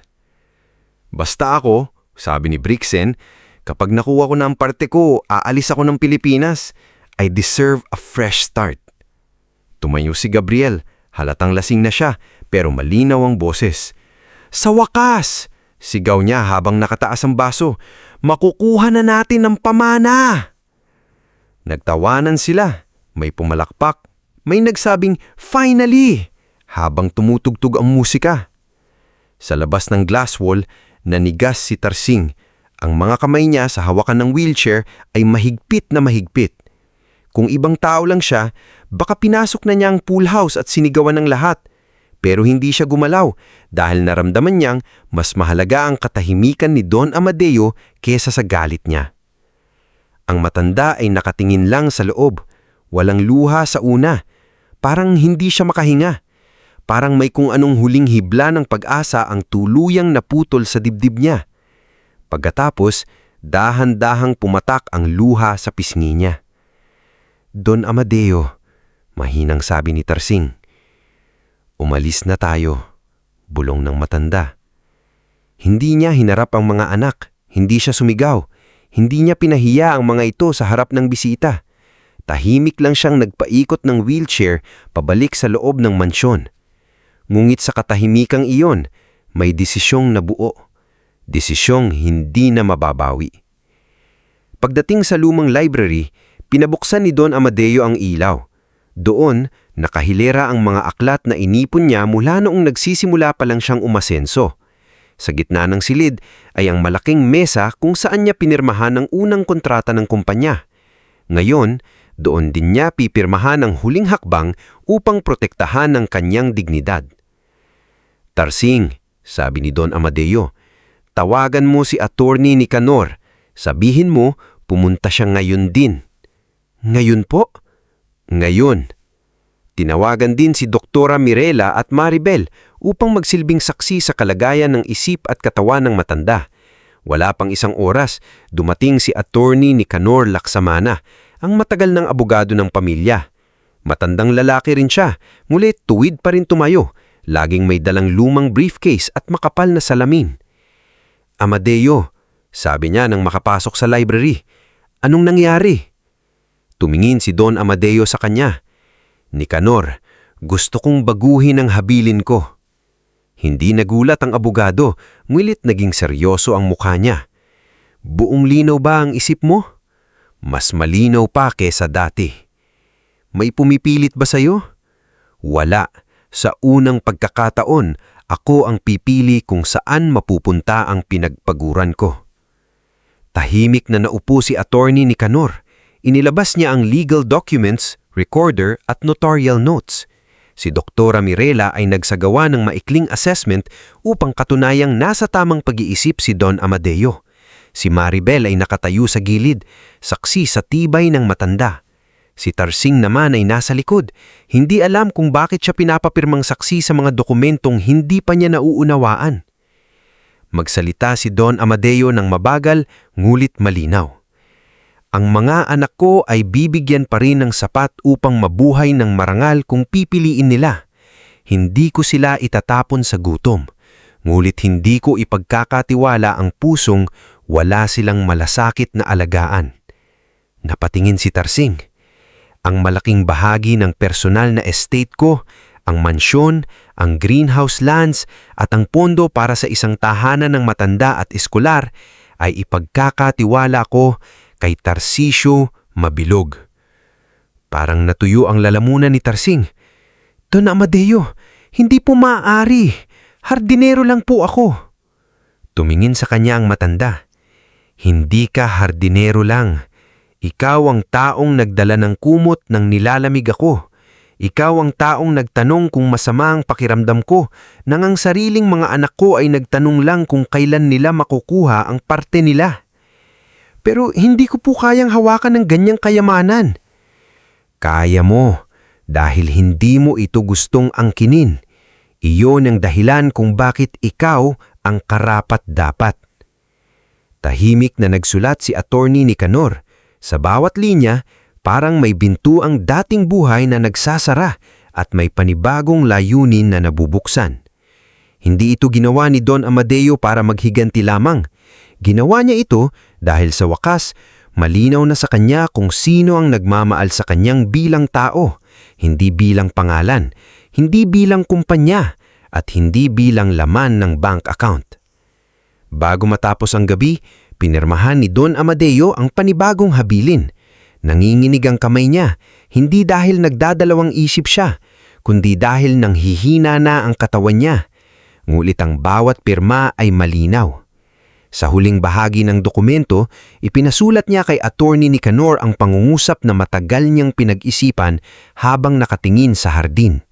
Basta ako, sabi ni Brixen, kapag nakuha ko na ang parte ko, aalis ako ng Pilipinas. I deserve a fresh start. Tumayo si Gabriel, halatang lasing na siya, pero malinaw ang boses. Sa wakas! Sigaw niya habang nakataas ang baso. Makukuha na natin ang pamana! Nagtawanan sila. May pumalakpak. May nagsabing, finally! Habang tumutugtog ang musika. Sa labas ng glass wall, nanigas si Tarsing. Ang mga kamay niya sa hawakan ng wheelchair ay mahigpit na mahigpit. Kung ibang tao lang siya, baka pinasok na niya ang pool house at sinigawan ng lahat. Pero hindi siya gumalaw dahil naramdaman niyang mas mahalaga ang katahimikan ni Don Amadeo kesa sa galit niya. Ang matanda ay nakatingin lang sa loob. Walang luha sa una. Parang hindi siya makahinga. Parang may kung anong huling hibla ng pag-asa ang tuluyang naputol sa dibdib niya. Pagkatapos, dahan-dahang pumatak ang luha sa pisngi niya. Don Amadeo, mahinang sabi ni Tarsing. Umalis na tayo, bulong ng matanda. Hindi niya hinarap ang mga anak, hindi siya sumigaw, hindi niya pinahiya ang mga ito sa harap ng bisita. Tahimik lang siyang nagpaikot ng wheelchair pabalik sa loob ng mansyon. Ngunit sa katahimikang iyon, may desisyong nabuo. Desisyong hindi na mababawi. Pagdating sa lumang library, pinabuksan ni Don Amadeo ang ilaw. Doon, nakahilera ang mga aklat na inipon niya mula noong nagsisimula pa lang siyang umasenso. Sa gitna ng silid ay ang malaking mesa kung saan niya pinirmahan ang unang kontrata ng kumpanya. Ngayon, doon din niya pipirmahan ang huling hakbang upang protektahan ang kanyang dignidad. Tarsing, sabi ni Don Amadeo, tawagan mo si Attorney Nicanor. Sabihin mo, pumunta siya ngayon din. Ngayon po? Ngayon. Tinawagan din si Doktora Mirela at Maribel upang magsilbing saksi sa kalagayan ng isip at katawan ng matanda. Wala pang isang oras, dumating si Attorney Nicanor Laksamana, ang matagal ng abogado ng pamilya. Matandang lalaki rin siya, ngunit tuwid pa rin tumayo, laging may dalang lumang briefcase at makapal na salamin. Amadeo, sabi niya nang makapasok sa library, anong nangyari? Tumingin si Don Amadeo sa kanya. Nicanor, gusto kong baguhin ang habilin ko. Hindi nagulat ang abogado, ngunit naging seryoso ang mukha niya. Buong linaw ba ang isip mo? Mas malinaw pa kesa dati. May pumipilit ba sa'yo? Wala. Sa unang pagkakataon, ako ang pipili kung saan mapupunta ang pinagpaguran ko. Tahimik na naupo si Attorney Nicanor. Inilabas niya ang legal documents, recorder at notarial notes. Si Doktora Mirela ay nagsagawa ng maikling assessment upang katunayang nasa tamang pag-iisip si Don Amadeo. Si Maribel ay nakatayo sa gilid, saksi sa tibay ng matanda. Si Tarsing naman ay nasa likod, hindi alam kung bakit siya pinapapirmang saksi sa mga dokumentong hindi pa niya nauunawaan. Magsalita si Don Amadeo ng mabagal, ngulit malinaw. Ang mga anak ko ay bibigyan pa rin ng sapat upang mabuhay ng marangal kung pipiliin nila. Hindi ko sila itatapon sa gutom, ngulit hindi ko ipagkakatiwala ang pusong wala silang malasakit na alagaan. Napatingin si Tarsing. Ang malaking bahagi ng personal na estate ko, ang mansyon, ang greenhouse lands at ang pondo para sa isang tahanan ng matanda at eskular ay ipagkakatiwala ko kay Tarcisio Mabilog. Parang natuyo ang lalamunan ni Tarsing. Don Amadeo, hindi po maaari. Hardinero lang po ako. Tumingin sa kanya ang matanda. Hindi ka hardinero lang. Ikaw ang taong nagdala ng kumot nang nilalamig ako. Ikaw ang taong nagtanong kung masama ang pakiramdam ko nang ang sariling mga anak ko ay nagtanong lang kung kailan nila makukuha ang parte nila. Pero hindi ko po kayang hawakan ng ganyang kayamanan. Kaya mo dahil hindi mo ito gustong angkinin. Iyon ang dahilan kung bakit ikaw ang karapat-dapat. Tahimik na nagsulat si Attorney Nicanor. Sa bawat linya, Parang may bintu ang dating buhay na nagsasara at may panibagong layunin na nabubuksan. Hindi ito ginawa ni Don Amadeo para maghiganti lamang. Ginawa niya ito dahil sa wakas, malinaw na sa kanya kung sino ang nagmamaal sa kanyang bilang tao, hindi bilang pangalan, hindi bilang kumpanya, at hindi bilang laman ng bank account. Bago matapos ang gabi, pinirmahan ni Don Amadeo ang panibagong habilin. Nanginginig ang kamay niya, hindi dahil nagdadalawang isip siya, kundi dahil nanghihina na ang katawan niya. Ngulit ang bawat pirma ay malinaw. Sa huling bahagi ng dokumento, ipinasulat niya kay Attorney Nicanor ang pangungusap na matagal niyang pinag-isipan habang nakatingin sa hardin.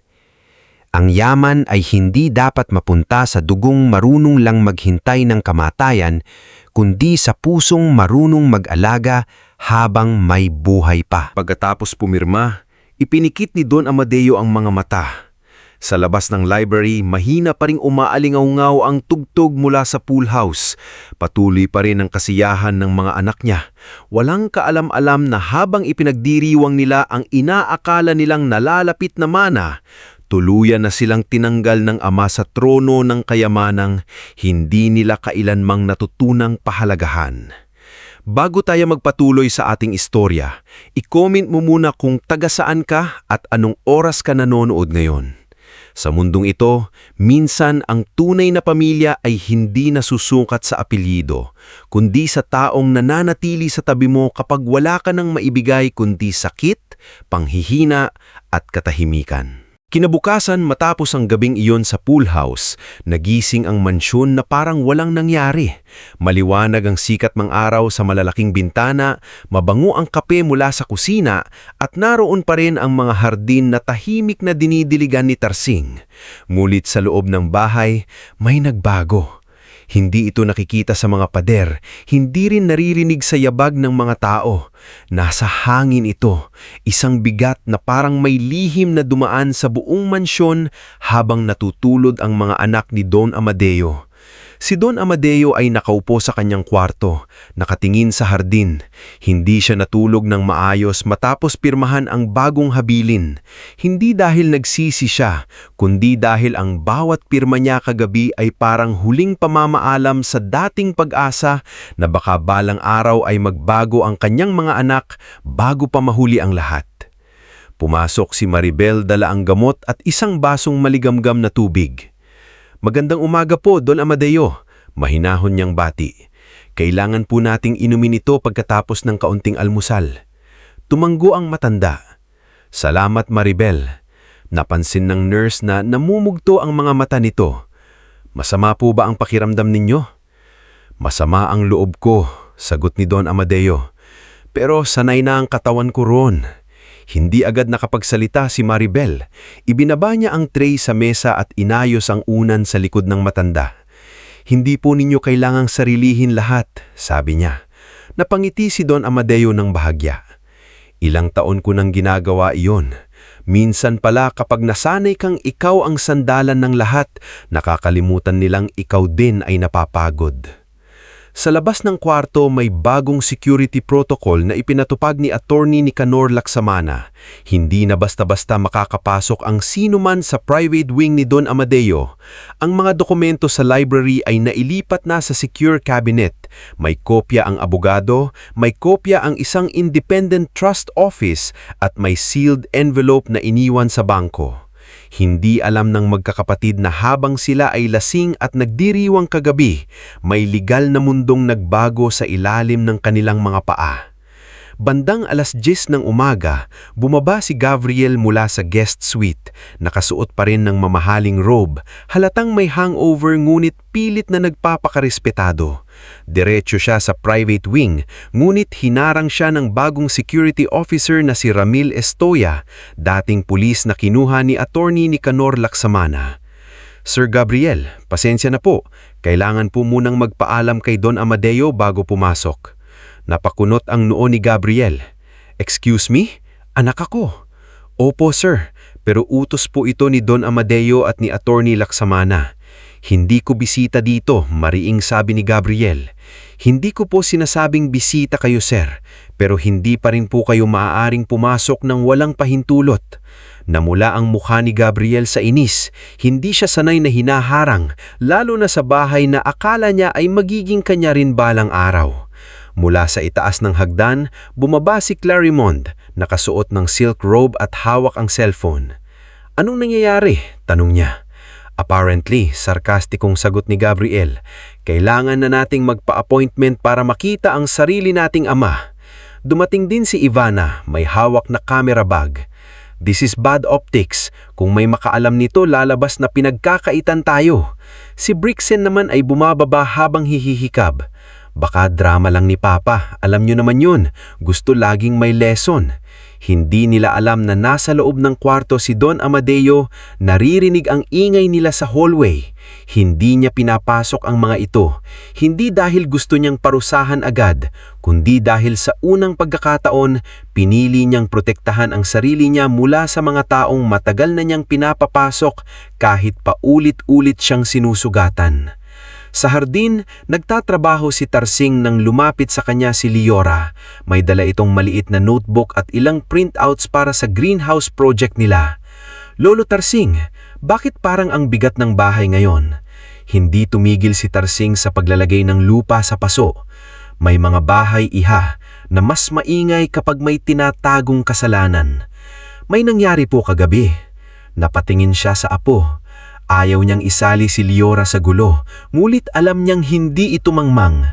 Ang yaman ay hindi dapat mapunta sa dugong marunong lang maghintay ng kamatayan, kundi sa pusong marunong mag-alaga habang may buhay pa. Pagkatapos pumirma, ipinikit ni Don Amadeo ang mga mata. Sa labas ng library, mahina pa ring umaalingaw-ngaw ang tugtog mula sa pool house. Patuloy pa rin ang kasiyahan ng mga anak niya. Walang kaalam-alam na habang ipinagdiriwang nila ang inaakala nilang nalalapit na mana, tuluyan na silang tinanggal ng ama sa trono ng kayamanang hindi nila kailanmang natutunang pahalagahan. Bago tayo magpatuloy sa ating istorya, i-comment mo muna kung taga saan ka at anong oras ka nanonood ngayon. Sa mundong ito, minsan ang tunay na pamilya ay hindi nasusukat sa apelyido, kundi sa taong nananatili sa tabi mo kapag wala ka nang maibigay kundi sakit, panghihina at katahimikan. Kinabukasan matapos ang gabing iyon sa pool house, nagising ang mansyon na parang walang nangyari. Maliwanag ang sikat ng araw sa malalaking bintana, mabango ang kape mula sa kusina, at naroon pa rin ang mga hardin na tahimik na dinidiligan ni Tarsing. Ngunit sa loob ng bahay, may nagbago. Hindi ito nakikita sa mga pader, hindi rin naririnig sa yabag ng mga tao. Nasa hangin ito, isang bigat na parang may lihim na dumaan sa buong mansyon habang natutulog ang mga anak ni Don Amadeo. Si Don Amadeo ay nakaupo sa kanyang kwarto, nakatingin sa hardin. Hindi siya natulog ng maayos matapos pirmahan ang bagong habilin. Hindi dahil nagsisi siya, kundi dahil ang bawat pirma niya kagabi ay parang huling pamamaalam sa dating pag-asa na baka balang araw ay magbago ang kanyang mga anak bago pa mahuli ang lahat. Pumasok si Maribel, dala ang gamot at isang basong maligamgam na tubig. "Magandang umaga po, Don Amadeo," mahinahon niyang bati. "Kailangan po nating inumin ito pagkatapos ng kaunting almusal." Tumanggo ang matanda. "Salamat, Maribel." Napansin ng nurse na namumugto ang mga mata nito. "Masama po ba ang pakiramdam ninyo?" "Masama ang loob ko," sagot ni Don Amadeo. "Pero sanay na ang katawan ko roon." Hindi agad nakapagsalita si Maribel. Ibinaba niya ang tray sa mesa at inayos ang unan sa likod ng matanda. "Hindi po ninyo kailangang sarilihin lahat," sabi niya. Napangiti si Don Amadeo ng bahagya. "Ilang taon ko nang ginagawa iyon. Minsan pala kapag nasanay kang ikaw ang sandalan ng lahat, nakakalimutan nilang ikaw din ay napapagod." Sa labas ng kwarto may bagong security protocol na ipinatupag ni Attorney Nicanor Lacsamana. Hindi na basta-basta makakapasok ang sino man sa private wing ni Don Amadeo. Ang mga dokumento sa library ay nailipat na sa secure cabinet. May kopya ang abogado, may kopya ang isang independent trust office, at may sealed envelope na iniwan sa bangko. Hindi alam ng magkakapatid na habang sila ay lasing at nagdiriwang kagabi, may legal na mundong nagbago sa ilalim ng kanilang mga paa. Bandang 10:00 ng umaga, bumaba si Gabriel mula sa guest suite. Nakasuot pa rin ng mamahaling robe, halatang may hangover ngunit pilit na nagpapakarespetado. Diretso siya sa private wing, ngunit hinarang siya ng bagong security officer na si Ramil Estoya, dating pulis na kinuha ni Attorney Nicanor Lacsamana. "Sir Gabriel, pasensya na po. Kailangan po munang magpaalam kay Don Amadeo bago pumasok." Napakunot ang noo ni Gabriel. "Excuse me? Anak ako." "Opo, sir. Pero utos po ito ni Don Amadeo at ni Attorney Lacsamana." "Hindi ko bisita dito," mariing sabi ni Gabriel. "Hindi ko po sinasabing bisita kayo, sir. Pero hindi pa rin po kayo maaaring pumasok ng walang pahintulot. Namula ang mukha ni Gabriel sa inis, hindi siya sanay na hinaharang, lalo na sa bahay na akala niya ay magiging kanya rin balang araw. Mula sa itaas ng hagdan, bumaba si Clarimond, nakasuot ng silk robe at hawak ang cellphone. "Anong nangyayari?" tanong niya. Apparently, sarkastikong sagot ni Gabriel, "Kailangan na nating magpa-appointment para makita ang sarili nating ama." Dumating din si Ivana, may hawak na camera bag. "This is bad optics. Kung may makaalam nito, lalabas na pinagkakaitan tayo." Si Brixen naman ay bumababa habang hihihikab. "Baka drama lang ni Papa. Alam niyo naman yun. Gusto laging may lesson." Hindi nila alam na nasa loob ng kwarto si Don Amadeo, naririnig ang ingay nila sa hallway. Hindi niya pinapasok ang mga ito, hindi dahil gusto niyang parusahan agad, kundi dahil sa unang pagkakataon, pinili niyang protektahan ang sarili niya mula sa mga taong matagal na niyang pinapapasok kahit paulit-ulit siyang sinusugatan. Sa hardin, nagtatrabaho si Tarsing nang lumapit sa kanya si Liora. May dala itong maliit na notebook at ilang printouts para sa greenhouse project nila. "Lolo Tarsing, bakit parang ang bigat ng bahay ngayon?" Hindi tumigil si Tarsing sa paglalagay ng lupa sa paso. "May mga bahay, iha, na mas maingay kapag may tinatagong kasalanan." "May nangyari po kagabi." Napatingin siya sa apo. Ayaw niyang isali si Liora sa gulo, ngulit alam niyang hindi ito mangmang.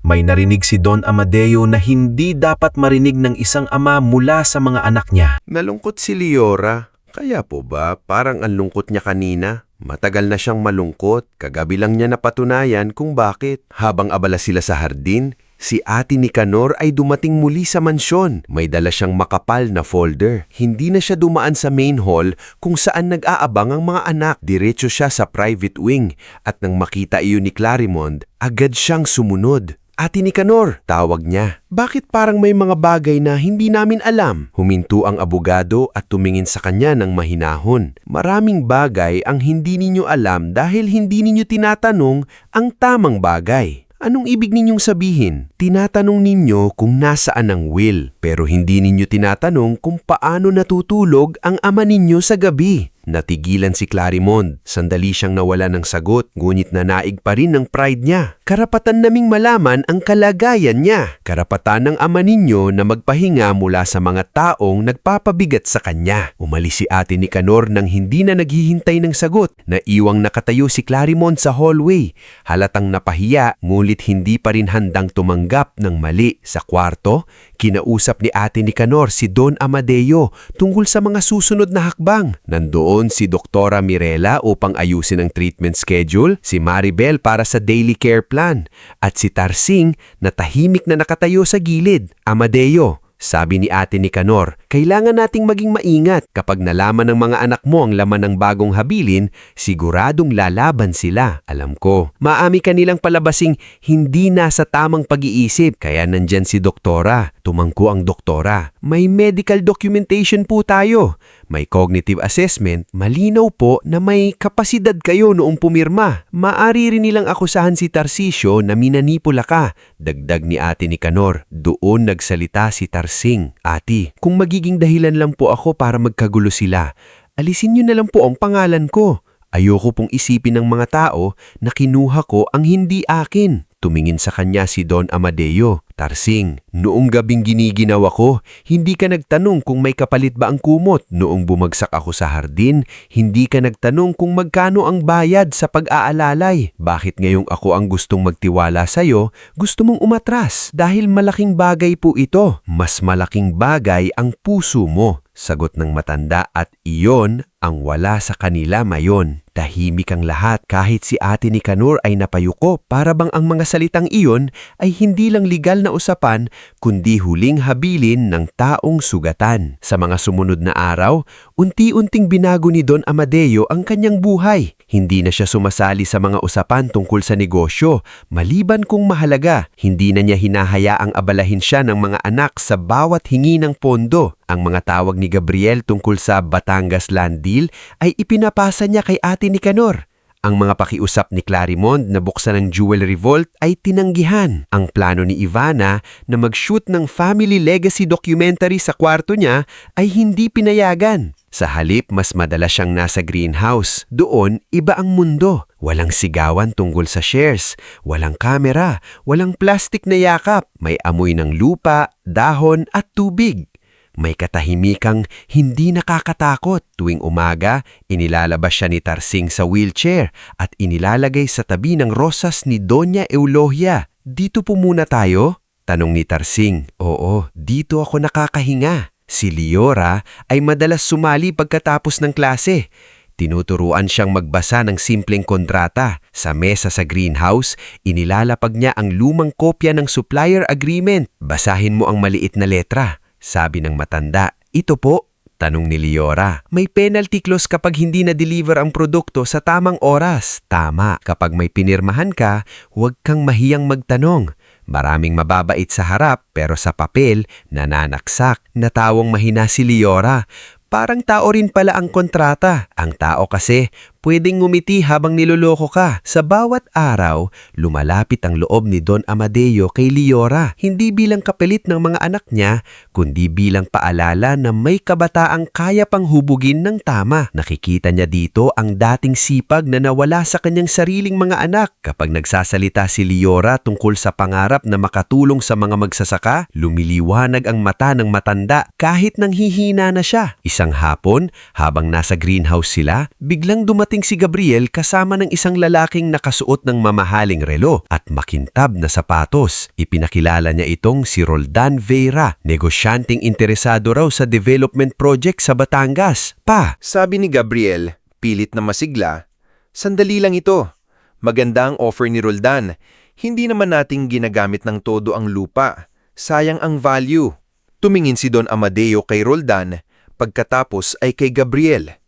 May narinig si Don Amadeo na hindi dapat marinig ng isang ama mula sa mga anak niya. Nalungkot si Liora. Kaya po ba parang ang lungkot niya kanina? Matagal na siyang malungkot, kagabi lang niya napatunayan kung bakit. Habang abala sila sa hardin, si Ate Nicanor ay dumating muli sa mansyon. May dala siyang makapal na folder. Hindi na siya dumaan sa main hall kung saan nag-aabang ang mga anak. Diretso siya sa private wing at nang makita iyon ni Clarimond, agad siyang sumunod. "Ate Nicanor," tawag niya. "Bakit parang may mga bagay na hindi namin alam?" Huminto ang abogado at tumingin sa kanya ng mahinahon. "Maraming bagay ang hindi ninyo alam dahil hindi ninyo tinatanong ang tamang bagay." "Anong ibig ninyong sabihin?" "Tinatanong ninyo kung nasaan ang will, pero hindi ninyo tinatanong kung paano natutulog ang ama ninyo sa gabi." Natigilan si Clarimond. Sandali siyang nawala ng sagot, ngunit nanaig pa rin ng pride niya. "Karapatan naming malaman ang kalagayan niya. Karapatan ng ama ninyo na magpahinga mula sa mga taong nagpapabigat sa kanya." Umalis si Ate Nicanor nang hindi na naghihintay ng sagot. Naiwang nakatayo si Clarimond sa hallway. Halatang napahiya, ngulit hindi pa rin handang tumanggap ng mali. Sa kwarto, kinausap ni Ate Nicanor si Don Amadeo tungkol sa mga susunod na hakbang. Nandoon si Doktora Mirela upang ayusin ang treatment schedule, si Maribel para sa daily care plan, at si Tarsing na tahimik na nakatayo sa gilid. "Amadeo," sabi ni Ate Nicanor, "kailangan nating maging maingat. Kapag nalaman ng mga anak mo ang laman ng bagong habilin, siguradong lalaban sila. Alam ko, maami kanilang palabasing hindi nasa tamang pag-iisip, kaya nandyan si Doktora." Tumangko ang doktora. "May medical documentation po tayo. May cognitive assessment. Malinaw po na may kapasidad kayo noong pumirma. Maari rin nilang akusahan si Tarcisio na minanipula ka." Dagdag ni Ate Nicanor. Doon nagsalita si Tarsing. "Ate, kung magiging dahilan lang po ako para magkagulo sila, alisin niyo na lang po ang pangalan ko. Ayoko pong isipin ng mga tao na kinuha ko ang hindi akin." Tumingin sa kanya si Don Amadeo. "Tarsing, noong gabing giniginawa ko, hindi ka nagtanong kung may kapalit ba ang kumot. Noong bumagsak ako sa hardin, hindi ka nagtanong kung magkano ang bayad sa pag-aalalay. Bakit ngayong ako ang gustong magtiwala sa'yo, gusto mong umatras? Dahil malaking bagay po ito. Mas malaking bagay ang puso mo." Sagot ng matanda, at iyon ang wala sa kanila mayon. Tahimik ang lahat kahit si Ate Nicanor ay napayuko, para bang ang mga salitang iyon ay hindi lang legal na usapan kundi huling habilin ng taong sugatan. Sa mga sumunod na araw, unti-unting binago ni Don Amadeo ang kanyang buhay. Hindi na siya sumasali sa mga usapan tungkol sa negosyo, maliban kung mahalaga. Hindi na niya hinahayaang abalahin siya ng mga anak sa bawat hingi ng pondo. Ang mga tawag ni Gabriel tungkol sa Batangas land deal ay ipinapasa niya kay Ate Nicanor. Ang mga pakiusap ni Clarimond na buksan ang jewelry vault ay tinanggihan. Ang plano ni Ivana na mag-shoot ng family legacy documentary sa kwarto niya ay hindi pinayagan. Sa halip, mas madalas siyang nasa greenhouse. Doon, iba ang mundo. Walang sigawan tungkol sa shares, walang kamera, walang plastic na yakap, may amoy ng lupa, dahon at tubig. May katahimikang hindi nakakatakot. Tuwing umaga, inilalabas siya ni Tarsing sa wheelchair at inilalagay sa tabi ng rosas ni Doña Eulogia. Dito po muna tayo? Tanong ni Tarsing. Oo, dito ako nakakahinga. Si Liora ay madalas sumali pagkatapos ng klase. Tinuturuan siyang magbasa ng simpleng kontrata. Sa mesa sa greenhouse, inilalapag niya ang lumang kopya ng supplier agreement. Basahin mo ang maliit na letra. Sabi ng matanda. Ito po, tanong ni Liora. May penalty clause kapag hindi na-deliver ang produkto sa tamang oras. Tama, kapag may pinirmahan ka, huwag kang mahiyang magtanong. Maraming mababait sa harap pero sa papel, nananaksak. Natawang mahina si Liora. Parang tao rin pala ang kontrata. Ang tao kasi, pwedeng ngumiti habang niloloko ka. Sa bawat araw, lumalapit ang loob ni Don Amadeo kay Liora. Hindi bilang kapalit ng mga anak niya, kundi bilang paalala na may kabataang kaya pang hubugin ng tama. Nakikita niya dito ang dating sipag na nawala sa kanyang sariling mga anak. Kapag nagsasalita si Liora tungkol sa pangarap na makatulong sa mga magsasaka, lumiliwanag ang mata ng matanda kahit nanghihina na siya. Isang hapon, habang nasa greenhouse sila, biglang dumating si Gabriel kasama ng isang lalaking nakasuot ng mamahaling relo at makintab na sapatos. Ipinakilala niya itong si Roldan Vera, negosyanteng interesado raw sa development project sa Batangas. Pa! Sabi ni Gabriel, pilit na masigla, sandali lang ito. Maganda ang offer ni Roldan. Hindi naman nating ginagamit ng todo ang lupa. Sayang ang value. Tumingin si Don Amadeo kay Roldan, pagkatapos ay kay Gabriel.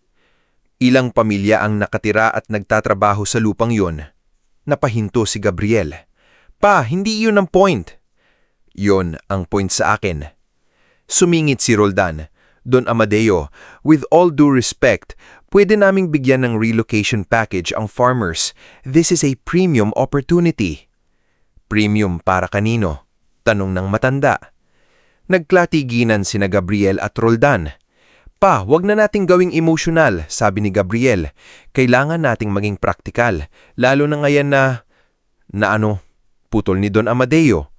Ilang pamilya ang nakatira at nagtatrabaho sa lupang yon. Napahinto si Gabriel. Pa, hindi yun ang point. Yon ang point sa akin. Sumingit si Roldan. Don Amadeo, with all due respect, pwede naming bigyan ng relocation package ang farmers. This is a premium opportunity. Premium para kanino? Tanong ng matanda. Nagklatiginan sina Gabriel at Roldan. Pa, wag na nating gawing emosyonal, sabi ni Gabriel. Kailangan nating maging praktikal, lalo na ngayon na putol ni Don Amadeo.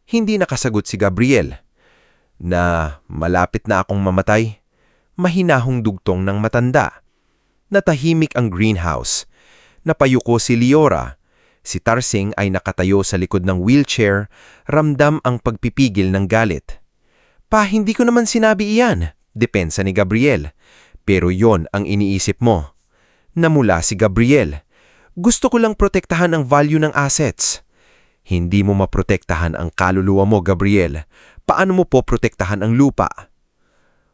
Hindi nakasagot si Gabriel. Na malapit na akong mamatay. Mahinahong dugtong ng matanda. Natahimik ang greenhouse. Napayuko si Liora. Si Tarsing ay nakatayo sa likod ng wheelchair, ramdam ang pagpipigil ng galit. Pa, hindi ko naman sinabi iyan. Depensa ni Gabriel. Pero yon ang iniisip mo. Namula si Gabriel. Gusto ko lang protektahan ang value ng assets. Hindi mo maprotektahan ang kaluluwa mo, Gabriel. Paano mo po protektahan ang lupa?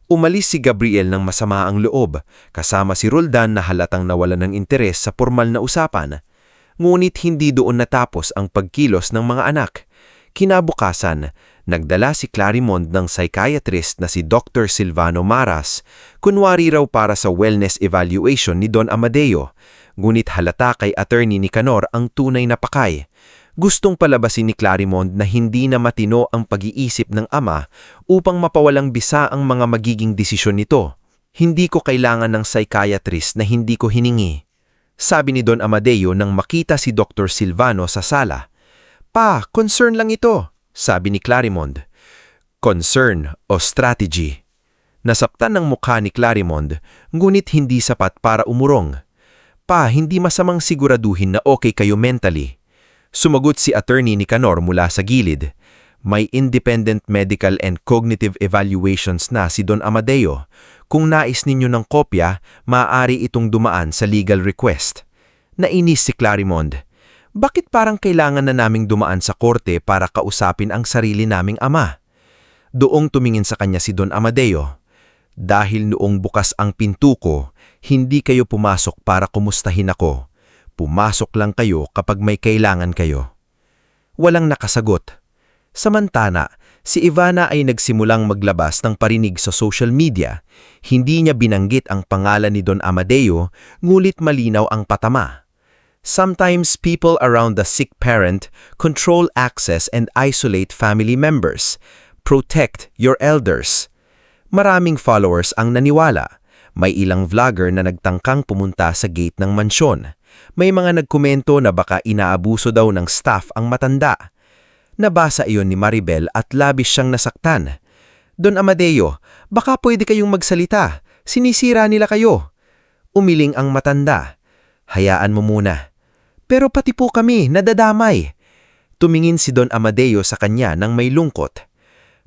Umalis si Gabriel ng masama ang loob, kasama si Roldan na halatang nawala ng interes sa formal na usapan. Ngunit hindi doon natapos ang pagkilos ng mga anak. Kinabukasan, nagdala si Clarimond ng psychiatrist na si Dr. Silvano Maras, kunwari raw para sa wellness evaluation ni Don Amadeo, ngunit halata kay attorney Nicanor ang tunay na pakay. Gustong palabasin ni Clarimond na hindi na matino ang pag-iisip ng ama upang mapawalang bisa ang mga magiging desisyon nito. Hindi ko kailangan ng psychiatrist na hindi ko hiningi. Sabi ni Don Amadeo nang makita si Dr. Silvano sa sala. Pa, concern lang ito, sabi ni Clarimond. Concern o strategy. Nasaptan ng mukha ni Clarimond, ngunit hindi sapat para umurong. Pa, hindi masamang siguraduhin na okay kayo mentally. Sumagot si attorney Nicanor mula sa gilid. May independent medical and cognitive evaluations na si Don Amadeo. Kung nais ninyo ng kopya, maaari itong dumaan sa legal request. Nainis si Clarimond. Bakit parang kailangan na naming dumaan sa korte para kausapin ang sarili naming ama? Doong tumingin sa kanya si Don Amadeo. Dahil noong bukas ang pinto ko, hindi kayo pumasok para kumustahin ako. Pumasok lang kayo kapag may kailangan kayo. Walang nakasagot. Samantala, si Ivana ay nagsimulang maglabas ng parinig sa social media. Hindi niya binanggit ang pangalan ni Don Amadeo, ngulit malinaw ang patama. Sometimes people around the sick parent control access and isolate family members. Protect your elders. Maraming followers ang naniwala. May ilang vlogger na nagtangkang pumunta sa gate ng mansyon. May mga nagkomento na baka inaabuso daw ng staff ang matanda. Nabasa iyon ni Maribel at labis siyang nasaktan. Don Amadeo, baka pwede kayong magsalita. Sinisira nila kayo. Umiling ang matanda. Hayaan mo muna. Pero pati po kami, nadadamay. Tumingin si Don Amadeo sa kanya nang may lungkot.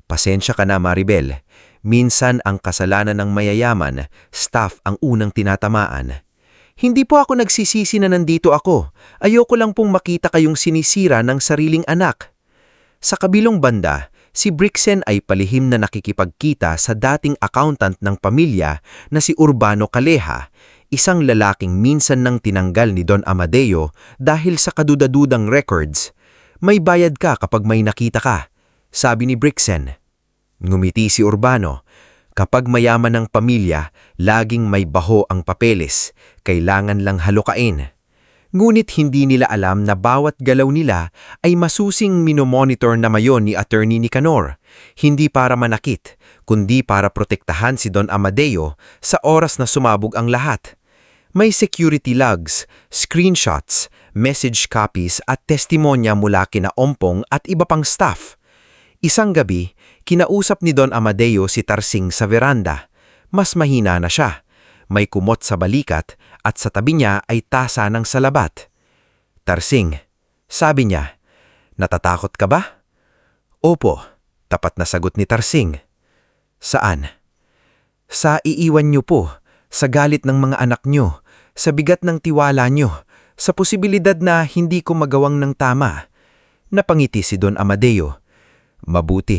Pasensya ka na, Maribel. Minsan ang kasalanan ng mayayaman, staff ang unang tinatamaan. Hindi po ako nagsisisi na nandito ako. Ayoko lang pong makita kayong sinisira ng sariling anak. Sa kabilong banda, si Brixen ay palihim na nakikipagkita sa dating accountant ng pamilya na si Urbano Calleja, isang lalaking minsan nang tinanggal ni Don Amadeo dahil sa kadudadudang records. May bayad ka kapag may nakita ka, sabi ni Brixen. Ngumiti si Urbano. Kapag mayaman ng pamilya, laging may baho ang papeles, kailangan lang halukain. Ngunit hindi nila alam na bawat galaw nila ay masusing minomonitor na mayon ni Attorney Nicanor, hindi para manakit, kundi para protektahan si Don Amadeo sa oras na sumabog ang lahat. May security logs, screenshots, message copies at testimonya mula kina Ompong at iba pang staff. Isang gabi, kinausap ni Don Amadeo si Tarsing sa veranda. Mas mahina na siya. May kumot sa balikat at sa tabi niya ay tasa ng salabat. Tarsing, sabi niya, natatakot ka ba? Opo, tapat na sagot ni Tarsing. Saan? Sa iiwan niyo po, sa galit ng mga anak niyo, sa bigat ng tiwala niyo, sa posibilidad na hindi ko magawang ng tama. Napangiti si Don Amadeo. Mabuti,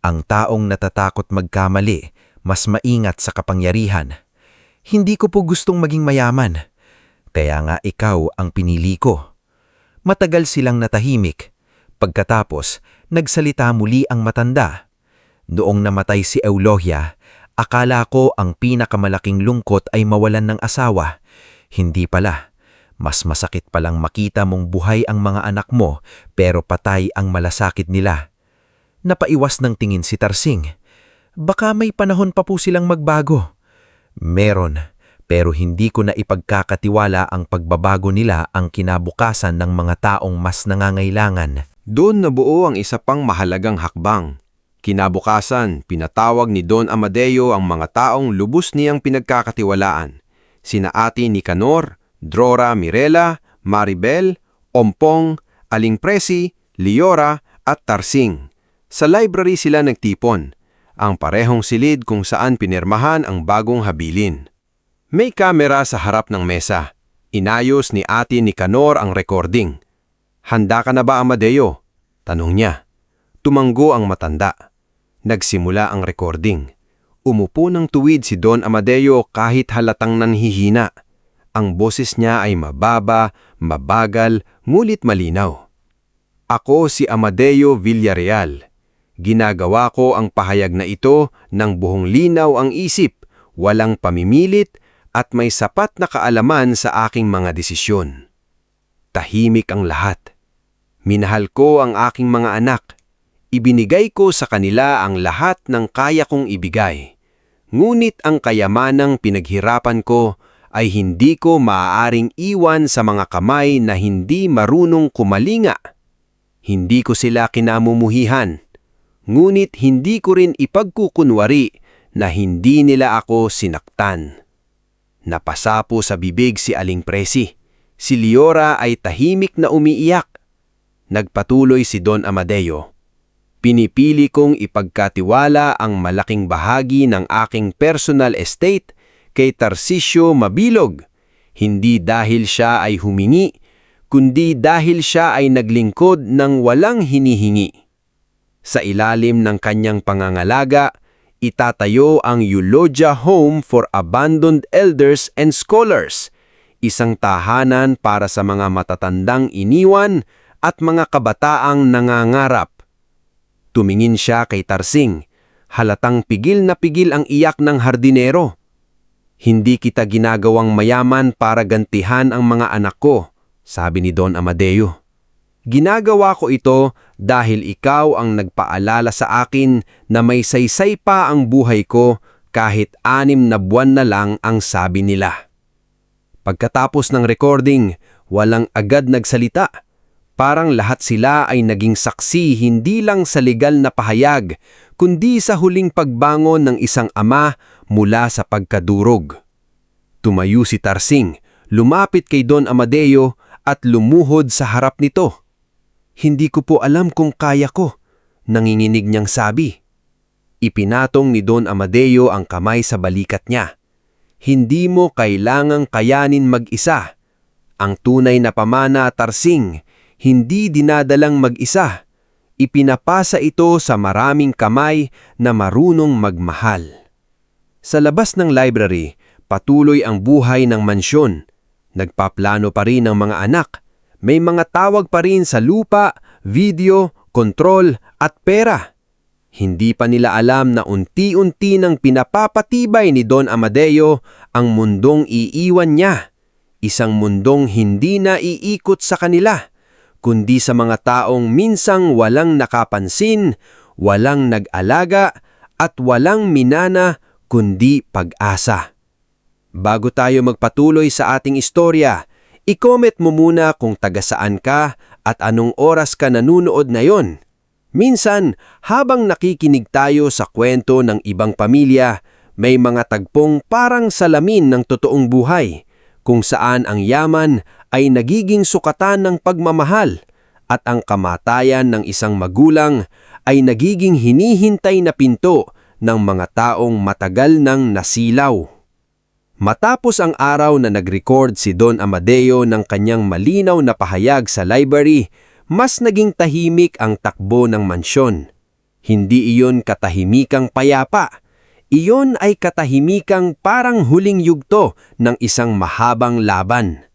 ang taong natatakot magkamali, mas maingat sa kapangyarihan. Hindi ko po gustong maging mayaman. Kaya nga ikaw ang pinili ko. Matagal silang natahimik. Pagkatapos, nagsalita muli ang matanda. Noong namatay si Eulogia, akala ko ang pinakamalaking lungkot ay mawalan ng asawa. Hindi pala. Mas masakit palang makita mong buhay ang mga anak mo pero patay ang malasakit nila. Napaiwas ng tingin si Tarsing. Baka may panahon pa po silang magbago. Meron, pero hindi ko na ipagkakatiwala ang pagbabago nila ang kinabukasan ng mga taong mas nangangailangan. Doon nabuo ang isa pang mahalagang hakbang. Kinabukasan, pinatawag ni Don Amadeo ang mga taong lubos niyang pinagkakatiwalaan. Sina Ate Nicanor, Drora Mirela, Maribel, Ompong, Aling Presi, Liora at Tarsing. Sa library sila nagtipon, ang parehong silid kung saan pinirmahan ang bagong habilin. May kamera sa harap ng mesa. Inayos ni Ate Nicanor ang recording. Handa ka na ba, Amadeo? Tanong niya. Tumanggo ang matanda. Nagsimula ang recording. Umupo ng tuwid si Don Amadeo kahit halatang nanhihina. Ang boses niya ay mababa, mabagal, ngulit malinaw. Ako si Amadeo Villarreal. Ginagawa ko ang pahayag na ito ng buong linaw ang isip, walang pamimilit at may sapat na kaalaman sa aking mga desisyon. Tahimik ang lahat. Minahal ko ang aking mga anak. Ibinigay ko sa kanila ang lahat ng kaya kong ibigay. Ngunit ang kayamanang pinaghirapan ko ay hindi ko maaaring iwan sa mga kamay na hindi marunong kumalinga. Hindi ko sila kinamumuhihan. Ngunit hindi ko rin ipagkukunwari na hindi nila ako sinaktan. Napasapo sa bibig si Aling Presi. Si Liora ay tahimik na umiiyak. Nagpatuloy si Don Amadeo. Pinipili kong ipagkatiwala ang malaking bahagi ng aking personal estate kay Tarcisio Mabilog. Hindi dahil siya ay humingi, kundi dahil siya ay naglingkod ng walang hinihingi. Sa ilalim ng kanyang pangangalaga, itatayo ang Eulogia Home for Abandoned Elders and Scholars, isang tahanan para sa mga matatandang iniwan at mga kabataang nangangarap. Tumingin siya kay Tarsing, halatang pigil na pigil ang iyak ng hardinero. Hindi kita ginagawang mayaman para gantihan ang mga anak ko, sabi ni Don Amadeo. Ginagawa ko ito dahil ikaw ang nagpaalala sa akin na may saysay pa ang buhay ko kahit 6 na buwan na lang ang sabi nila. Pagkatapos ng recording, walang agad nagsalita. Parang lahat sila ay naging saksi hindi lang sa legal na pahayag, kundi sa huling pagbangon ng isang ama mula sa pagkadurog. Tumayo si Tarsing, lumapit kay Don Amadeo at lumuhod sa harap nito. Hindi ko po alam kung kaya ko, nanginginig niyang sabi. Ipinatong ni Don Amadeo ang kamay sa balikat niya. Hindi mo kailangang kayanin mag-isa. Ang tunay na pamana, Tarsing, hindi dinadalang mag-isa. Ipinapasa ito sa maraming kamay na marunong magmahal. Sa labas ng library, patuloy ang buhay ng mansyon. Nagpaplano pa rin ang mga anak. May mga tawag pa rin sa lupa, video, kontrol at pera. Hindi pa nila alam na unti-unti nang pinapapatibay ni Don Amadeo ang mundong iiwan niya. Isang mundong hindi na iikot sa kanila, kundi sa mga taong minsang walang nakapansin, walang nag-alaga at walang minana kundi pag-asa. Bago tayo magpatuloy sa ating istorya, i-comment mo muna kung taga saan ka at anong oras ka nanunood ngayon. Minsan, habang nakikinig tayo sa kwento ng ibang pamilya, may mga tagpong parang salamin ng totoong buhay, kung saan ang yaman ay nagiging sukatan ng pagmamahal at ang kamatayan ng isang magulang ay nagiging hinihintay na pinto ng mga taong matagal nang nasilaw. Matapos ang araw na nag-record si Don Amadeo ng kanyang malinaw na pahayag sa library, mas naging tahimik ang takbo ng mansyon. Hindi iyon katahimikang payapa. Iyon ay katahimikang parang huling yugto ng isang mahabang laban.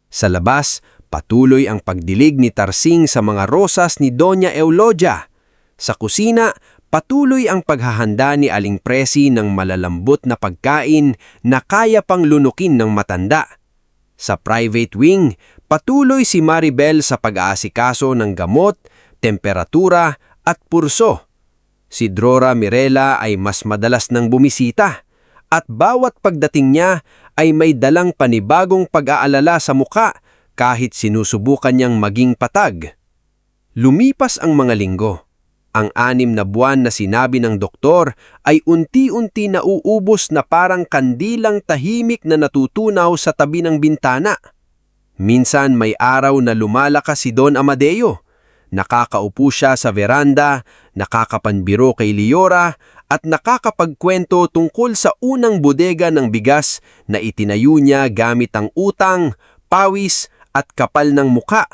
Sa labas, patuloy ang pagdilig ni Tarsing sa mga rosas ni Doña Eulogia. Sa kusina, patuloy ang paghahanda ni Aling Presi ng malalambot na pagkain na kaya pang lunukin ng matanda. Sa private wing, patuloy si Maribel sa pag-aasikaso ng gamot, temperatura at purso. Si Drora Mirela ay mas madalas nang bumisita at bawat pagdating niya ay may dalang panibagong pag-aalala sa muka kahit sinusubukan niyang maging patag. Lumipas ang mga linggo. Ang 6 na buwan na sinabi ng doktor ay unti-unti nauubos na parang kandilang tahimik na natutunaw sa tabi ng bintana. Minsan may araw na lumalakas si Don Amadeo. Nakakaupo siya sa veranda, nakakapanbiro kay Liora at nakakapagkwento tungkol sa unang bodega ng bigas na itinayo niya gamit ang utang, pawis at kapal ng muka.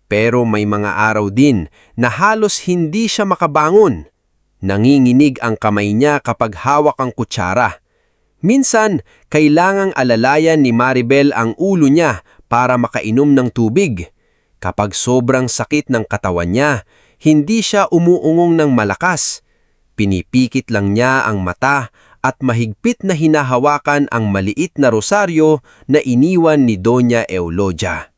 Pero may mga araw din na halos hindi siya makabangon. Nanginginig ang kamay niya kapag hawak ang kutsara. Minsan, kailangang alalayan ni Maribel ang ulo niya para makainom ng tubig. Kapag sobrang sakit ng katawan niya, hindi siya umuungong ng malakas. Pinipikit lang niya ang mata at mahigpit na hinahawakan ang maliit na rosaryo na iniwan ni Doña Eulogia.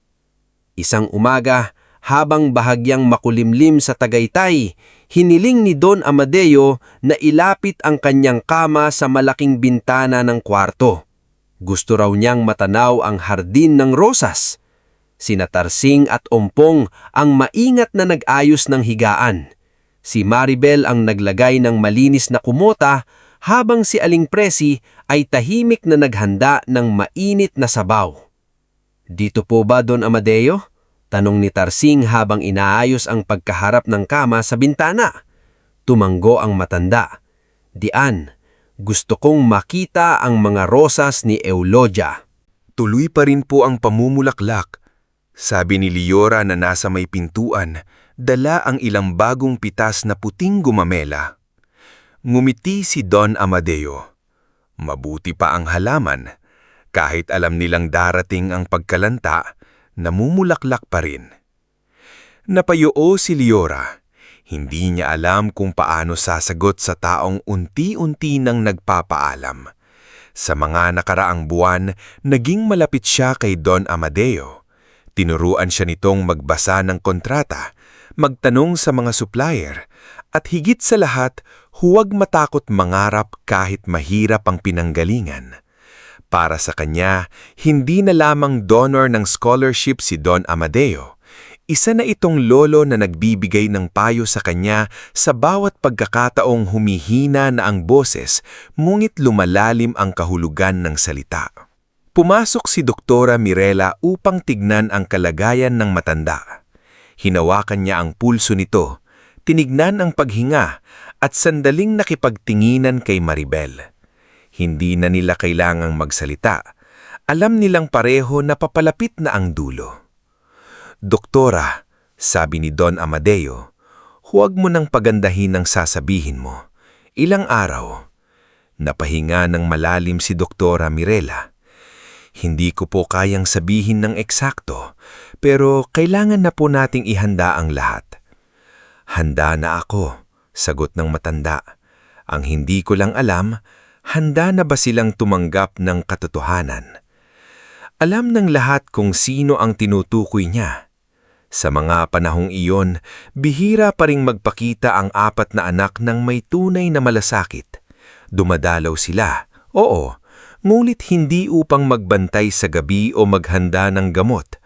Isang umaga, habang bahagyang makulimlim sa Tagaytay, hiniling ni Don Amadeo na ilapit ang kanyang kama sa malaking bintana ng kwarto. Gusto raw niyang matanaw ang hardin ng rosas. Sina Tarsing at Ompong ang maingat na nag-ayos ng higaan. Si Maribel ang naglagay ng malinis na kumota habang si Aling Presi ay tahimik na naghanda ng mainit na sabaw. "Dito po ba, Don Amadeo?" tanong ni Tarsing habang inaayos ang pagkaharap ng kama sa bintana. Tumanggo ang matanda. "Diyan, gusto kong makita ang mga rosas ni Eulogia." Tuloy pa rin po ang pamumulaklak. Sabi ni Liora na nasa may pintuan, dala ang ilang bagong pitas na puting gumamela. Ngumiti si Don Amadeo. Mabuti pa ang halaman. Kahit alam nilang darating ang pagkalanta, namumulaklak pa rin. Napayoo si Liora. Hindi niya alam kung paano sasagot sa taong unti-unti nang nagpapaalam. Sa mga nakaraang buwan, naging malapit siya kay Don Amadeo. Tinuruan siya nitong magbasa ng kontrata, magtanong sa mga supplier, at higit sa lahat, huwag matakot mangarap kahit mahirap ang pinanggalingan. Para sa kanya, hindi na lamang donor ng scholarship si Don Amadeo. Isa na itong lolo na nagbibigay ng payo sa kanya sa bawat pagkakataong humihina na ang boses, ngunit lumalalim ang kahulugan ng salita. Pumasok si Doktora Mirela upang tignan ang kalagayan ng matanda. Hinawakan niya ang pulso nito, tinignan ang paghinga, at sandaling nakipagtinginan kay Maribel. Hindi na nila kailangang magsalita. Alam nilang pareho na papalapit na ang dulo. Doktora, sabi ni Don Amadeo, huwag mo nang pagandahin ang sasabihin mo. Ilang araw. Napahinga ng malalim si Doktora Mirela. Hindi ko po kayang sabihin ng eksakto, pero kailangan na po nating ihanda ang lahat. Handa na ako, sagot ng matanda. Ang hindi ko lang alam, handa na ba silang tumanggap ng katotohanan? Alam ng lahat kung sino ang tinutukoy niya. Sa mga panahong iyon, bihira pa ring magpakita ang 4 na anak ng may tunay na malasakit. Dumadalaw sila, oo, ngunit hindi upang magbantay sa gabi o maghanda ng gamot.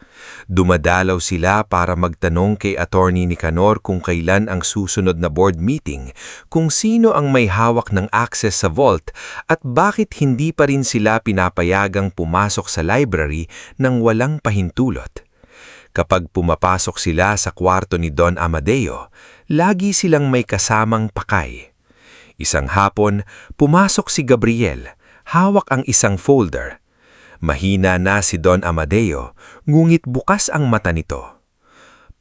Dumadalaw sila para magtanong kay Attorney Nicanor kung kailan ang susunod na board meeting, kung sino ang may hawak ng access sa vault at bakit hindi pa rin sila pinapayagang pumasok sa library nang walang pahintulot. Kapag pumapasok sila sa kwarto ni Don Amadeo, lagi silang may kasamang pakay. Isang hapon, pumasok si Gabriel, hawak ang isang folder. Mahina na si Don Amadeo, ngunit bukas ang mata nito.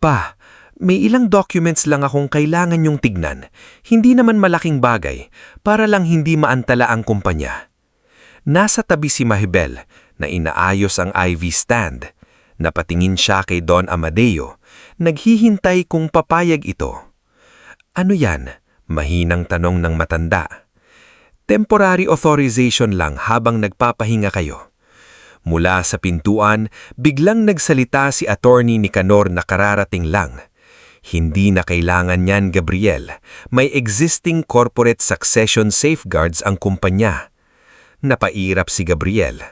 Pa, may ilang documents lang akong kailangan niyong tignan. Hindi naman malaking bagay, para lang hindi maantala ang kumpanya. Nasa tabi si Maribel na inaayos ang IV stand. Napatingin siya kay Don Amadeo, naghihintay kung papayag ito. Ano yan? Mahinang tanong ng matanda. Temporary authorization lang habang nagpapahinga kayo. Mula sa pintuan, biglang nagsalita si Attorney Nicanor na kararating lang. Hindi na kailangan niyan, Gabriel. May existing corporate succession safeguards ang kumpanya. Napairap si Gabriel.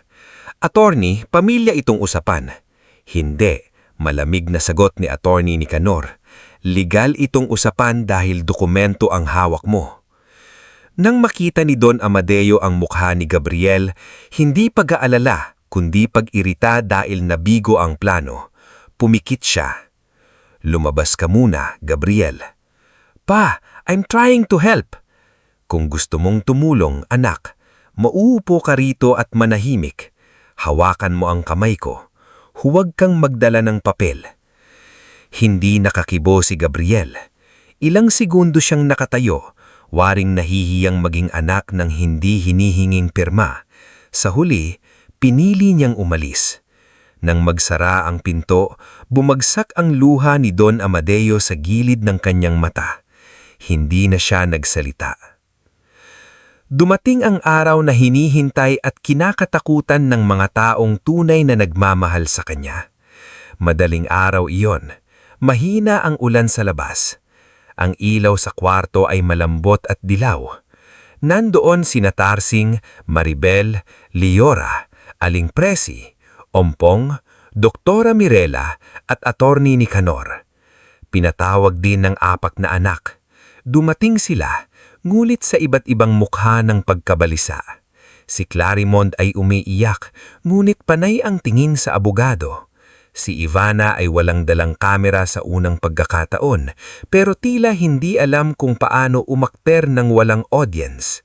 Attorney, pamilya itong usapan. Hindi, malamig na sagot ni Attorney Nicanor. Legal itong usapan dahil dokumento ang hawak mo. Nang makita ni Don Amadeo ang mukha ni Gabriel, hindi pag-aalala kundi pag-irita dahil nabigo ang plano. Pumikit siya. Lumabas ka muna, Gabriel. Pa, I'm trying to help. Kung gusto mong tumulong, anak, mauupo ka rito at manahimik. Hawakan mo ang kamay ko. Huwag kang magdala ng papel. Hindi nakakibo si Gabriel. Ilang segundo siyang nakatayo, waring nahihiyang maging anak ng hindi hinihinging pirma. Sa huli, pinili niyang umalis. Nang magsara ang pinto, bumagsak ang luha ni Don Amadeo sa gilid ng kanyang mata. Hindi na siya nagsalita. Dumating ang araw na hinihintay at kinakatakutan ng mga taong tunay na nagmamahal sa kanya. Madaling araw iyon. Mahina ang ulan sa labas. Ang ilaw sa kwarto ay malambot at dilaw. Nandoon sina Tarsing, Maribel, Liora, Aling Presi, Ompong, Doktora Mirela at Attorney Nicanor. Pinatawag din ng 4 na anak. Dumating sila, ngulit sa iba't ibang mukha ng pagkabalisa. Si Clarimond ay umiiyak, ngunit panay ang tingin sa abogado. Si Ivana ay walang dalang kamera sa unang pagkakataon, pero tila hindi alam kung paano umakter ng walang audience.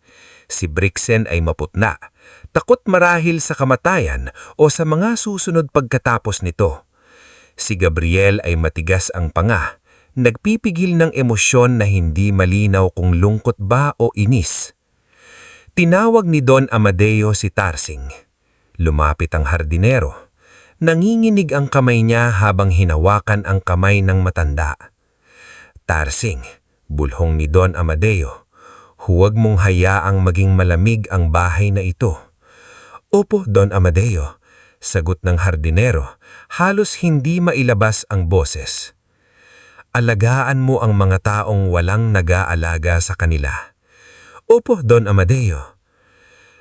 Si Brixen ay maputna, takot marahil sa kamatayan o sa mga susunod pagkatapos nito. Si Gabriel ay matigas ang panga, nagpipigil ng emosyon na hindi malinaw kung lungkot ba o inis. Tinawag ni Don Amadeo si Tarsing. Lumapit ang hardinero. Nanginginig ang kamay niya habang hinawakan ang kamay ng matanda. Tarsing, bulhong ni Don Amadeo, huwag mong hayaang maging malamig ang bahay na ito. Opo, Don Amadeo. Sagot ng hardinero, halos hindi mailabas ang boses. Alagaan mo ang mga taong walang nag-aalaga sa kanila. Opo, Don Amadeo.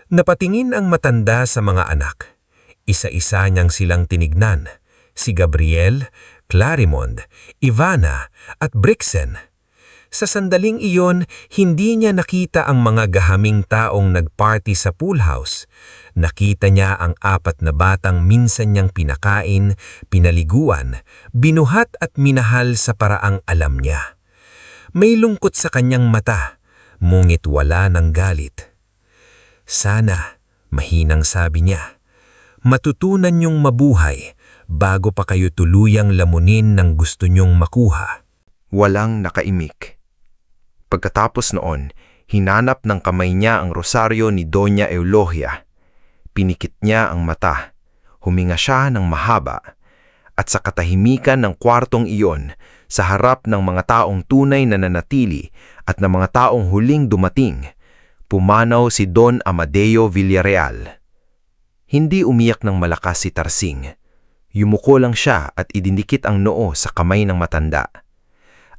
Napatingin ang matanda sa mga anak. Isa-isa niyang silang tinignan. Si Gabriel, Clarimond, Ivana at Brixen. Sa sandaling iyon, hindi niya nakita ang mga gahaming taong nagparty sa pool house. Nakita niya ang 4 na batang minsan niyang pinakain, pinaliguan, binuhat at minahal sa paraang alam niya. May lungkot sa kanyang mata, ngunit wala ng galit. Sana, mahinang sabi niya, matutunan niyong mabuhay bago pa kayo tuluyang lamunin ng gusto niyong makuha. Walang nakaimik. Pagkatapos noon, hinanap ng kamay niya ang rosaryo ni Doña Eulogia. Pinikit niya ang mata, huminga siya ng mahaba, at sa katahimikan ng kwartong iyon, sa harap ng mga taong tunay na nanatili at ng mga taong huling dumating, pumanaw si Don Amadeo Villarreal. Hindi umiyak ng malakas si Tarsing. Yumuko lang siya at idinikit ang noo sa kamay ng matanda.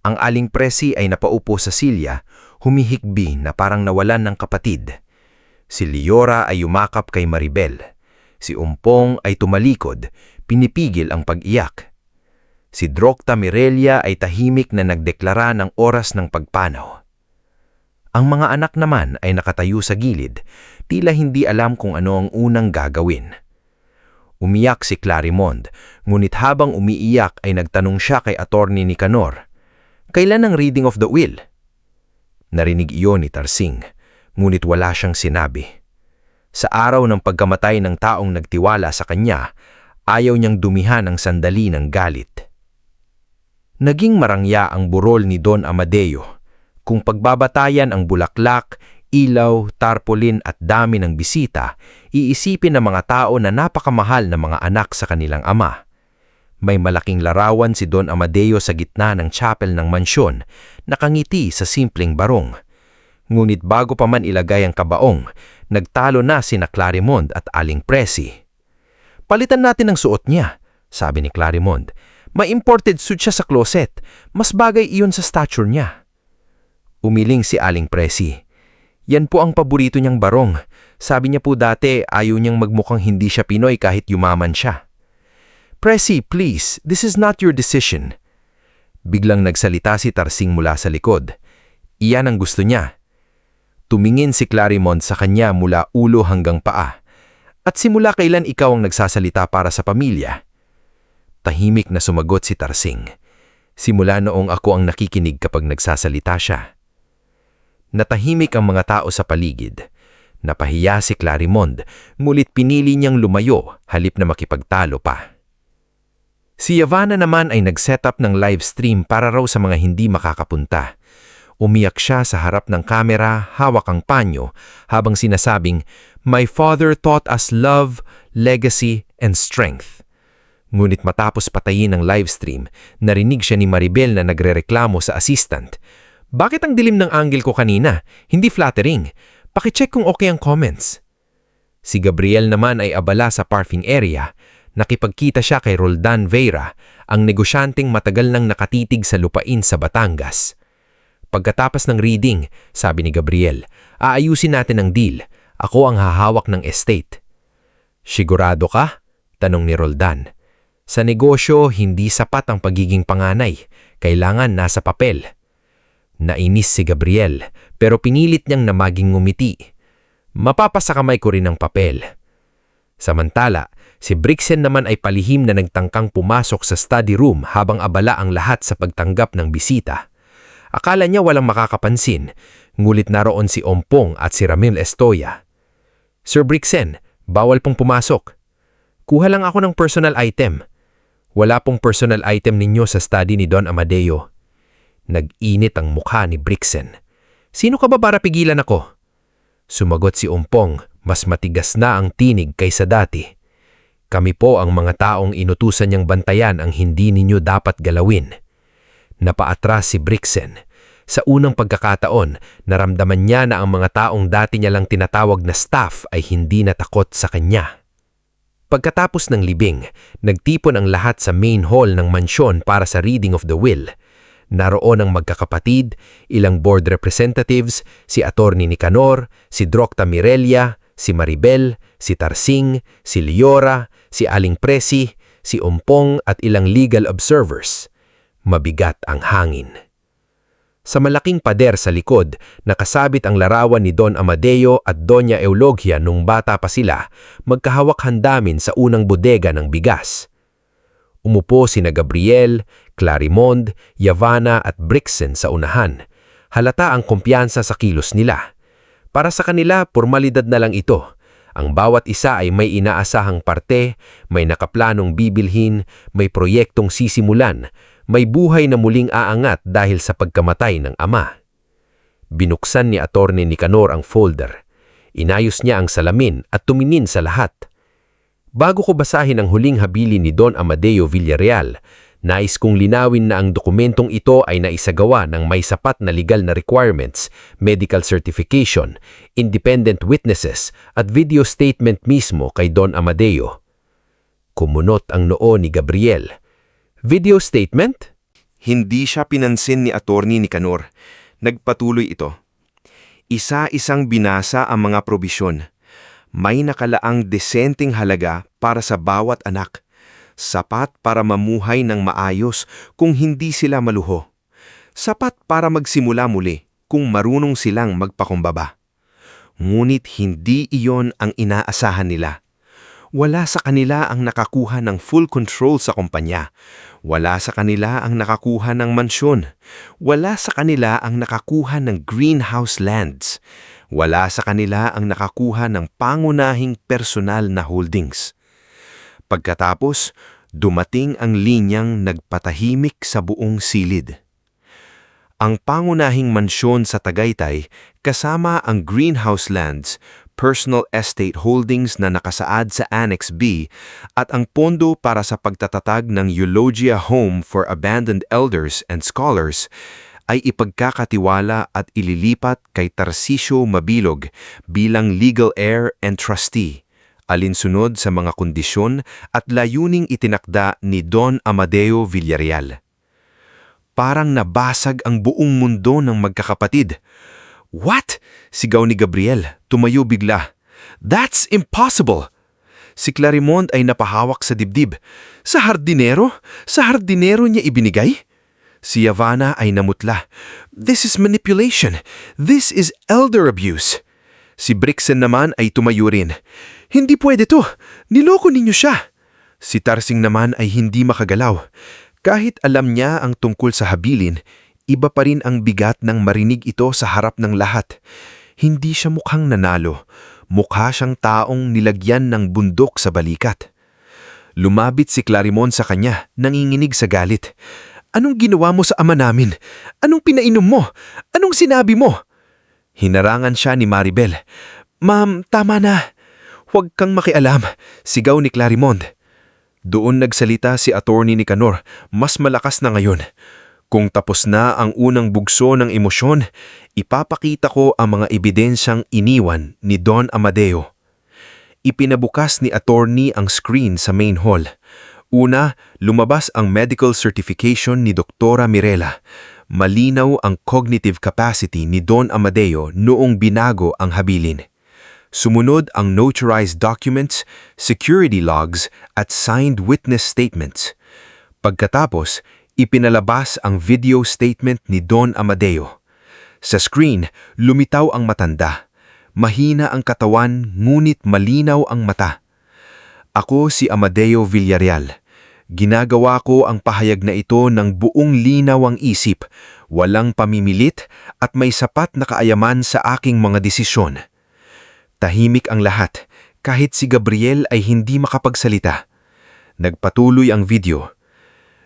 Ang aling presi ay napaupo sa silya, humihikbi na parang nawalan ng kapatid. Si Liora ay yumakap kay Maribel. Si Umpong ay tumalikod, pinipigil ang pag-iyak. Si Drocta Mirelia ay tahimik na nagdeklara ng oras ng pagpanaw. Ang mga anak naman ay nakatayo sa gilid, tila hindi alam kung ano ang unang gagawin. Umiyak si Clarimond, ngunit habang umiiyak ay nagtanong siya kay Attorney Nicanor, "Kailan ang reading of the will?" Narinig iyon ni Tarsing, ngunit wala siyang sinabi. Sa araw ng pagkamatay ng taong nagtiwala sa kanya, ayaw niyang dumihan ng sandali ng galit. Naging marangya ang burol ni Don Amadeo. Kung pagbabatayan ang bulaklak, ilaw, tarpaulin at dami ng bisita, iisipin ng mga tao na napakamahal na mga anak sa kanilang ama. May malaking larawan si Don Amadeo sa gitna ng chapel ng mansyon, nakangiti sa simpleng barong. Ngunit bago pa man ilagay ang kabaong, nagtalo na sina Clarimond at Aling Presi. "Palitan natin ang suot niya," sabi ni Clarimond. "May imported suit siya sa closet. Mas bagay iyon sa stature niya." Umiling si Aling Presi. "Yan po ang paborito niyang barong. Sabi niya po dati ayaw niyang magmukhang hindi siya Pinoy kahit yumaman siya." "Presi, please, this is not your decision." Biglang nagsalita si Tarsing mula sa likod. Iyan ang gusto niya. Tumingin si Clarimond sa kanya mula ulo hanggang paa. "At simula kailan ikaw ang nagsasalita para sa pamilya?" Tahimik na sumagot si Tarsing. "Simula noong ako ang nakikinig kapag nagsasalita siya." Natahimik ang mga tao sa paligid. Napahiya si Clarimond, ngunit pinili niyang lumayo halip na makipagtalo pa. Si Ivana naman ay nag-set up ng live stream para raw sa mga hindi makakapunta. Umiyak siya sa harap ng kamera, hawak ang panyo, habang sinasabing, "My father taught us love, legacy, and strength." Ngunit matapos patayin ang live stream, narinig siya ni Maribel na nagrereklamo sa assistant. "Bakit ang dilim ng angle ko kanina? Hindi flattering. Pakicheck kung okay ang comments." Si Gabriel naman ay abala sa parking area. Nakipagkita siya kay Roldan Veira, ang negosyanteng matagal nang nakatitig sa lupain sa Batangas. Pagkatapos ng reading, sabi ni Gabriel, "Aayusin natin ang deal. Ako ang hahawak ng estate." "Sigurado ka?" tanong ni Roldan. "Sa negosyo, hindi sapat ang pagiging panganay. Kailangan nasa papel." Nainis si Gabriel, pero pinilit niyang na maging ngumiti. "Mapapasakamay ko rin ang papel." Samantala, si Brixen naman ay palihim na nagtangkang pumasok sa study room habang abala ang lahat sa pagtanggap ng bisita. Akala niya walang makakapansin, ngulit naroon si Ompong at si Ramil Estoya. "Sir Brixen, bawal pong pumasok. Kuha lang ako ng personal item." "Wala pong personal item ninyo sa study ni Don Amadeo." Nag-init ang mukha ni Brixen. "Sino ka ba para pigilan ako?" Sumagot si Ompong, mas matigas na ang tinig kaysa dati. "Kami po ang mga taong inutusan niyang bantayan ang hindi ninyo dapat galawin." Napaatras si Brixen. Sa unang pagkakataon, naramdaman niya na ang mga taong dati niya lang tinatawag na staff ay hindi natakot sa kanya. Pagkatapos ng libing, nagtipon ang lahat sa main hall ng mansyon para sa reading of the will. Naroon ang magkakapatid, ilang board representatives, si Attorney Nicanor, si Drocta Mirelia, si Maribel, si Tarsing, si Liora, si Aling Presi, si Umpong at ilang legal observers. Mabigat ang hangin. Sa malaking pader sa likod, nakasabit ang larawan ni Don Amadeo at Doña Eulogia nung bata pa sila, magkahawak handamin sa unang bodega ng bigas. Umupo sina Gabriel, Clarimond, Yavana at Brixen sa unahan. Halata ang kumpiyansa sa kilos nila. Para sa kanila, pormalidad na lang ito. Ang bawat isa ay may inaasahang parte, may nakaplanong bibilhin, may proyektong sisimulan, may buhay na muling aangat dahil sa pagkamatay ng ama. Binuksan ni Attorney Nicanor ang folder. Inayos niya ang salamin at tumingin sa lahat. Bago ko basahin ang huling habilin ni Don Amadeo Villarreal, nais kong linawin na ang dokumentong ito ay naisagawa ng may sapat na legal na requirements, medical certification, independent witnesses at video statement mismo kay Don Amadeo. Kumunot ang noo ni Gabriel. Video statement? Hindi siya pinansin ni Attorney Nicanor. Nagpatuloy ito. Isa-isang binasa ang mga probisyon. May nakalaang desenteng halaga para sa bawat anak. Sapat para mamuhay ng maayos kung hindi sila maluho. Sapat para magsimula muli kung marunong silang magpakumbaba. Ngunit hindi iyon ang inaasahan nila. Wala sa kanila ang nakakuha ng full control sa kumpanya. Wala sa kanila ang nakakuha ng mansyon. Wala sa kanila ang nakakuha ng greenhouse lands. Wala sa kanila ang nakakuha ng pangunahing personal na holdings. Pagkatapos, dumating ang linyang nagpatahimik sa buong silid. Ang pangunahing mansyon sa Tagaytay kasama ang greenhouse lands, personal estate holdings na nakasaad sa Annex B at ang pondo para sa pagtatatag ng Eulogia Home for Abandoned Elders and Scholars ay ipagkakatiwala at ililipat kay Tarcisio Mabilog bilang legal heir and trustee, alinsunod sa mga kondisyon at layuning itinakda ni Don Amadeo Villarreal. Parang nabasag ang buong mundo ng magkakapatid. What? Sigaw ni Gabriel, tumayo bigla. That's impossible! Si Clarimond ay napahawak sa dibdib. Sa hardinero? Sa hardinero niya ibinigay? Si Yavana ay namutla. This is manipulation. This is elder abuse. Si Brixen naman ay tumayo rin. Hindi pwede to. Niloko ninyo siya. Si Tarsing naman ay hindi makagalaw. Kahit alam niya ang tungkol sa habilin, iba pa rin ang bigat ng marinig ito sa harap ng lahat. Hindi siya mukhang nanalo. Mukha siyang taong nilagyan ng bundok sa balikat. Lumabit si Clarimond sa kanya, nanginginig sa galit. Anong ginawa mo sa ama namin? Anong pinainom mo? Anong sinabi mo? Hinarangan siya ni Maribel. Ma'am, tama na. Huwag kang makialam, sigaw ni Clarimond. Doon nagsalita si Attorney Nicanor, mas malakas na ngayon. Kung tapos na ang unang bugso ng emosyon, ipapakita ko ang mga ebidensyang iniwan ni Don Amadeo. Ipinabukas ni Attorney ang screen sa main hall. Una, lumabas ang medical certification ni Doktora Mirela. Malinaw ang cognitive capacity ni Don Amadeo noong binago ang habilin. Sumunod ang notarized documents, security logs at signed witness statements. Pagkatapos, ipinalabas ang video statement ni Don Amadeo. Sa screen, lumitaw ang matanda. Mahina ang katawan ngunit malinaw ang mata. Ako si Amadeo Villarreal. Ginagawa ko ang pahayag na ito ng buong linaw ang isip, walang pamimilit at may sapat na kaayaman sa aking mga desisyon. Tahimik ang lahat, kahit si Gabriel ay hindi makapagsalita. Nagpatuloy ang video.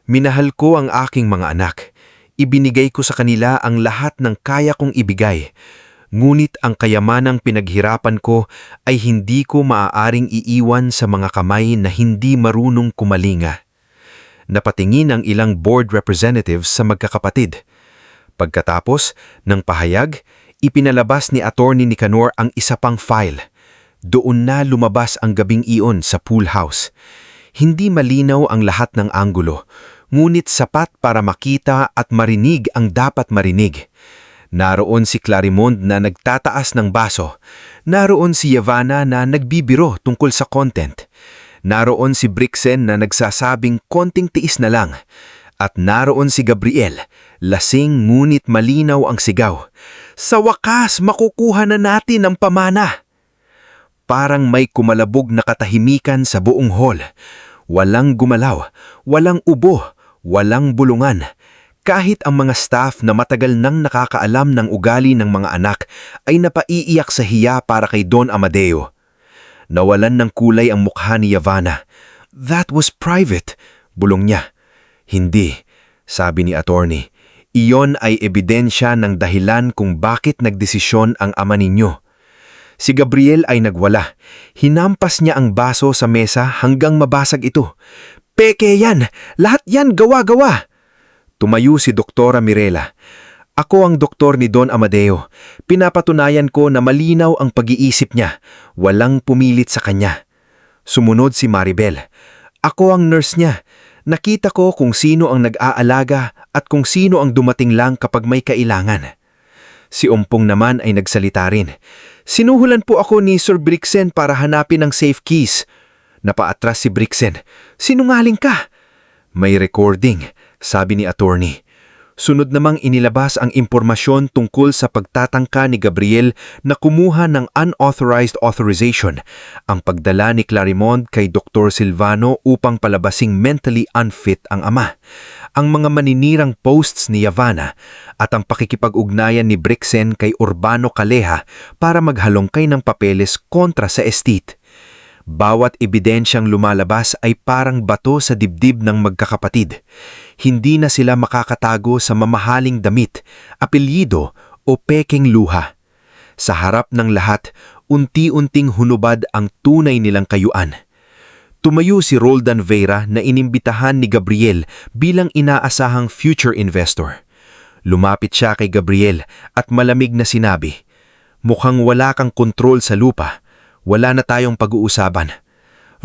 Minahal ko ang aking mga anak. Ibinigay ko sa kanila ang lahat ng kaya kong ibigay. Ngunit ang kayamanang pinaghirapan ko ay hindi ko maaaring iiwan sa mga kamay na hindi marunong kumalinga. Napatingin ang ilang board representatives sa magkakapatid. Pagkatapos ng pahayag, ipinalabas ni Attorney Nicanor ang isa pang file. Doon na lumabas ang gabing iyon sa pool house. Hindi malinaw ang lahat ng anggulo, ngunit sapat para makita at marinig ang dapat marinig. Naroon si Clarimond na nagtataas ng baso. Naroon si Ivana na nagbibiro tungkol sa content. Naroon si Brixen na nagsasabing konting tiis na lang. At naroon si Gabriel, lasing ngunit malinaw ang sigaw. Sa wakas, makukuha na natin ang pamana! Parang may kumalabog na katahimikan sa buong hall. Walang gumalaw, walang ubo, walang bulungan. Kahit ang mga staff na matagal nang nakakaalam ng ugali ng mga anak ay napaiiyak sa hiya para kay Don Amadeo. Nawalan ng kulay ang mukha ni Ivana. That was private, bulong niya. Hindi, sabi ni attorney. Iyon ay ebidensya ng dahilan kung bakit nagdesisyon ang ama ninyo. Si Gabriel ay nagwala. Hinampas niya ang baso sa mesa hanggang mabasag ito. Peke yan! Lahat yan gawa-gawa! Tumayo si Doktora Mirela. Ako ang doktor ni Don Amadeo. Pinapatunayan ko na malinaw ang pag-iisip niya. Walang pumilit sa kanya. Sumunod si Maribel. Ako ang nurse niya. Nakita ko kung sino ang nag-aalaga at kung sino ang dumating lang kapag may kailangan. Si Ompong naman ay nagsalita rin. Sinuhulan po ako ni Sir Brixen para hanapin ang safe keys. Napaatras si Brixen. Sinungaling ka! May recording, sabi ni attorney. Sunod namang inilabas ang impormasyon tungkol sa pagtatangka ni Gabriel na kumuha ng unauthorized authorization, ang pagdala ni Clarimond kay Dr. Silvano upang palabasing mentally unfit ang ama, ang mga maninirang posts ni Ivana at ang pakikipag-ugnayan ni Brixen kay Urbano Calleja para maghalongkay ng papeles kontra sa estate. Bawat ebidensyang lumalabas ay parang bato sa dibdib ng magkakapatid. Hindi na sila makakatago sa mamahaling damit, apelyido o peking luha. Sa harap ng lahat, unti-unting hunubad ang tunay nilang kayuan. Tumayo si Roldan Vera na inimbitahan ni Gabriel bilang inaasahang future investor. Lumapit siya kay Gabriel at malamig na sinabi, "Mukhang wala kang kontrol sa lupa. Wala na tayong pag-uusapan."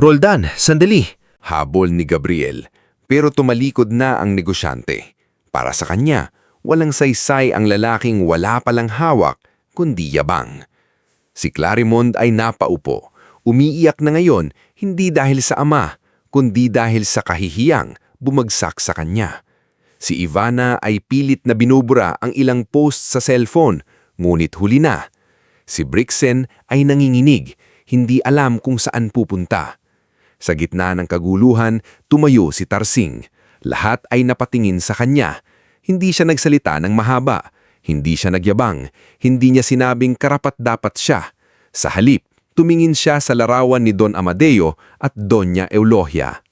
"Roldan, sandali!" Habol ni Gabriel, pero tumalikod na ang negosyante. Para sa kanya, walang saysay ang lalaking wala palang hawak, kundi yabang. Si Clarimond ay napaupo. Umiiyak na ngayon, hindi dahil sa ama, kundi dahil sa kahihiyang bumagsak sa kanya. Si Ivana ay pilit na binubura ang ilang post sa cellphone, ngunit huli na. Si Brixen ay nanginginig, hindi alam kung saan pupunta. Sa gitna ng kaguluhan, tumayo si Tarsing. Lahat ay napatingin sa kanya. Hindi siya nagsalita ng mahaba. Hindi siya nagyabang. Hindi niya sinabing karapat-dapat siya. Sa halip, tumingin siya sa larawan ni Don Amadeo at Doña Eulogia.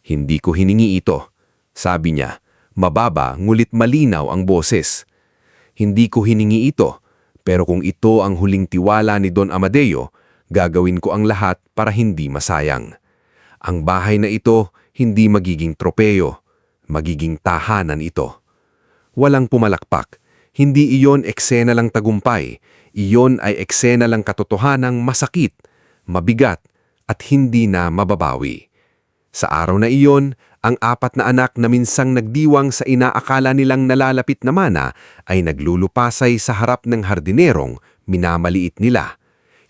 "Hindi ko hiningi ito," sabi niya. Mababa ngulit malinaw ang boses. "Hindi ko hiningi ito. Pero kung ito ang huling tiwala ni Don Amadeo, gagawin ko ang lahat para hindi masayang. Ang bahay na ito hindi magiging tropeyo, magiging tahanan ito." Walang pumalakpak. Hindi iyon eksena lang tagumpay. Iyon ay eksena lang katotohanang masakit, mabigat, at hindi na mababawi. Sa araw na iyon, ang 4 na anak na minsang nagdiwang sa inaakala nilang nalalapit na mana ay naglulupasay sa harap ng hardinerong minamaliit nila.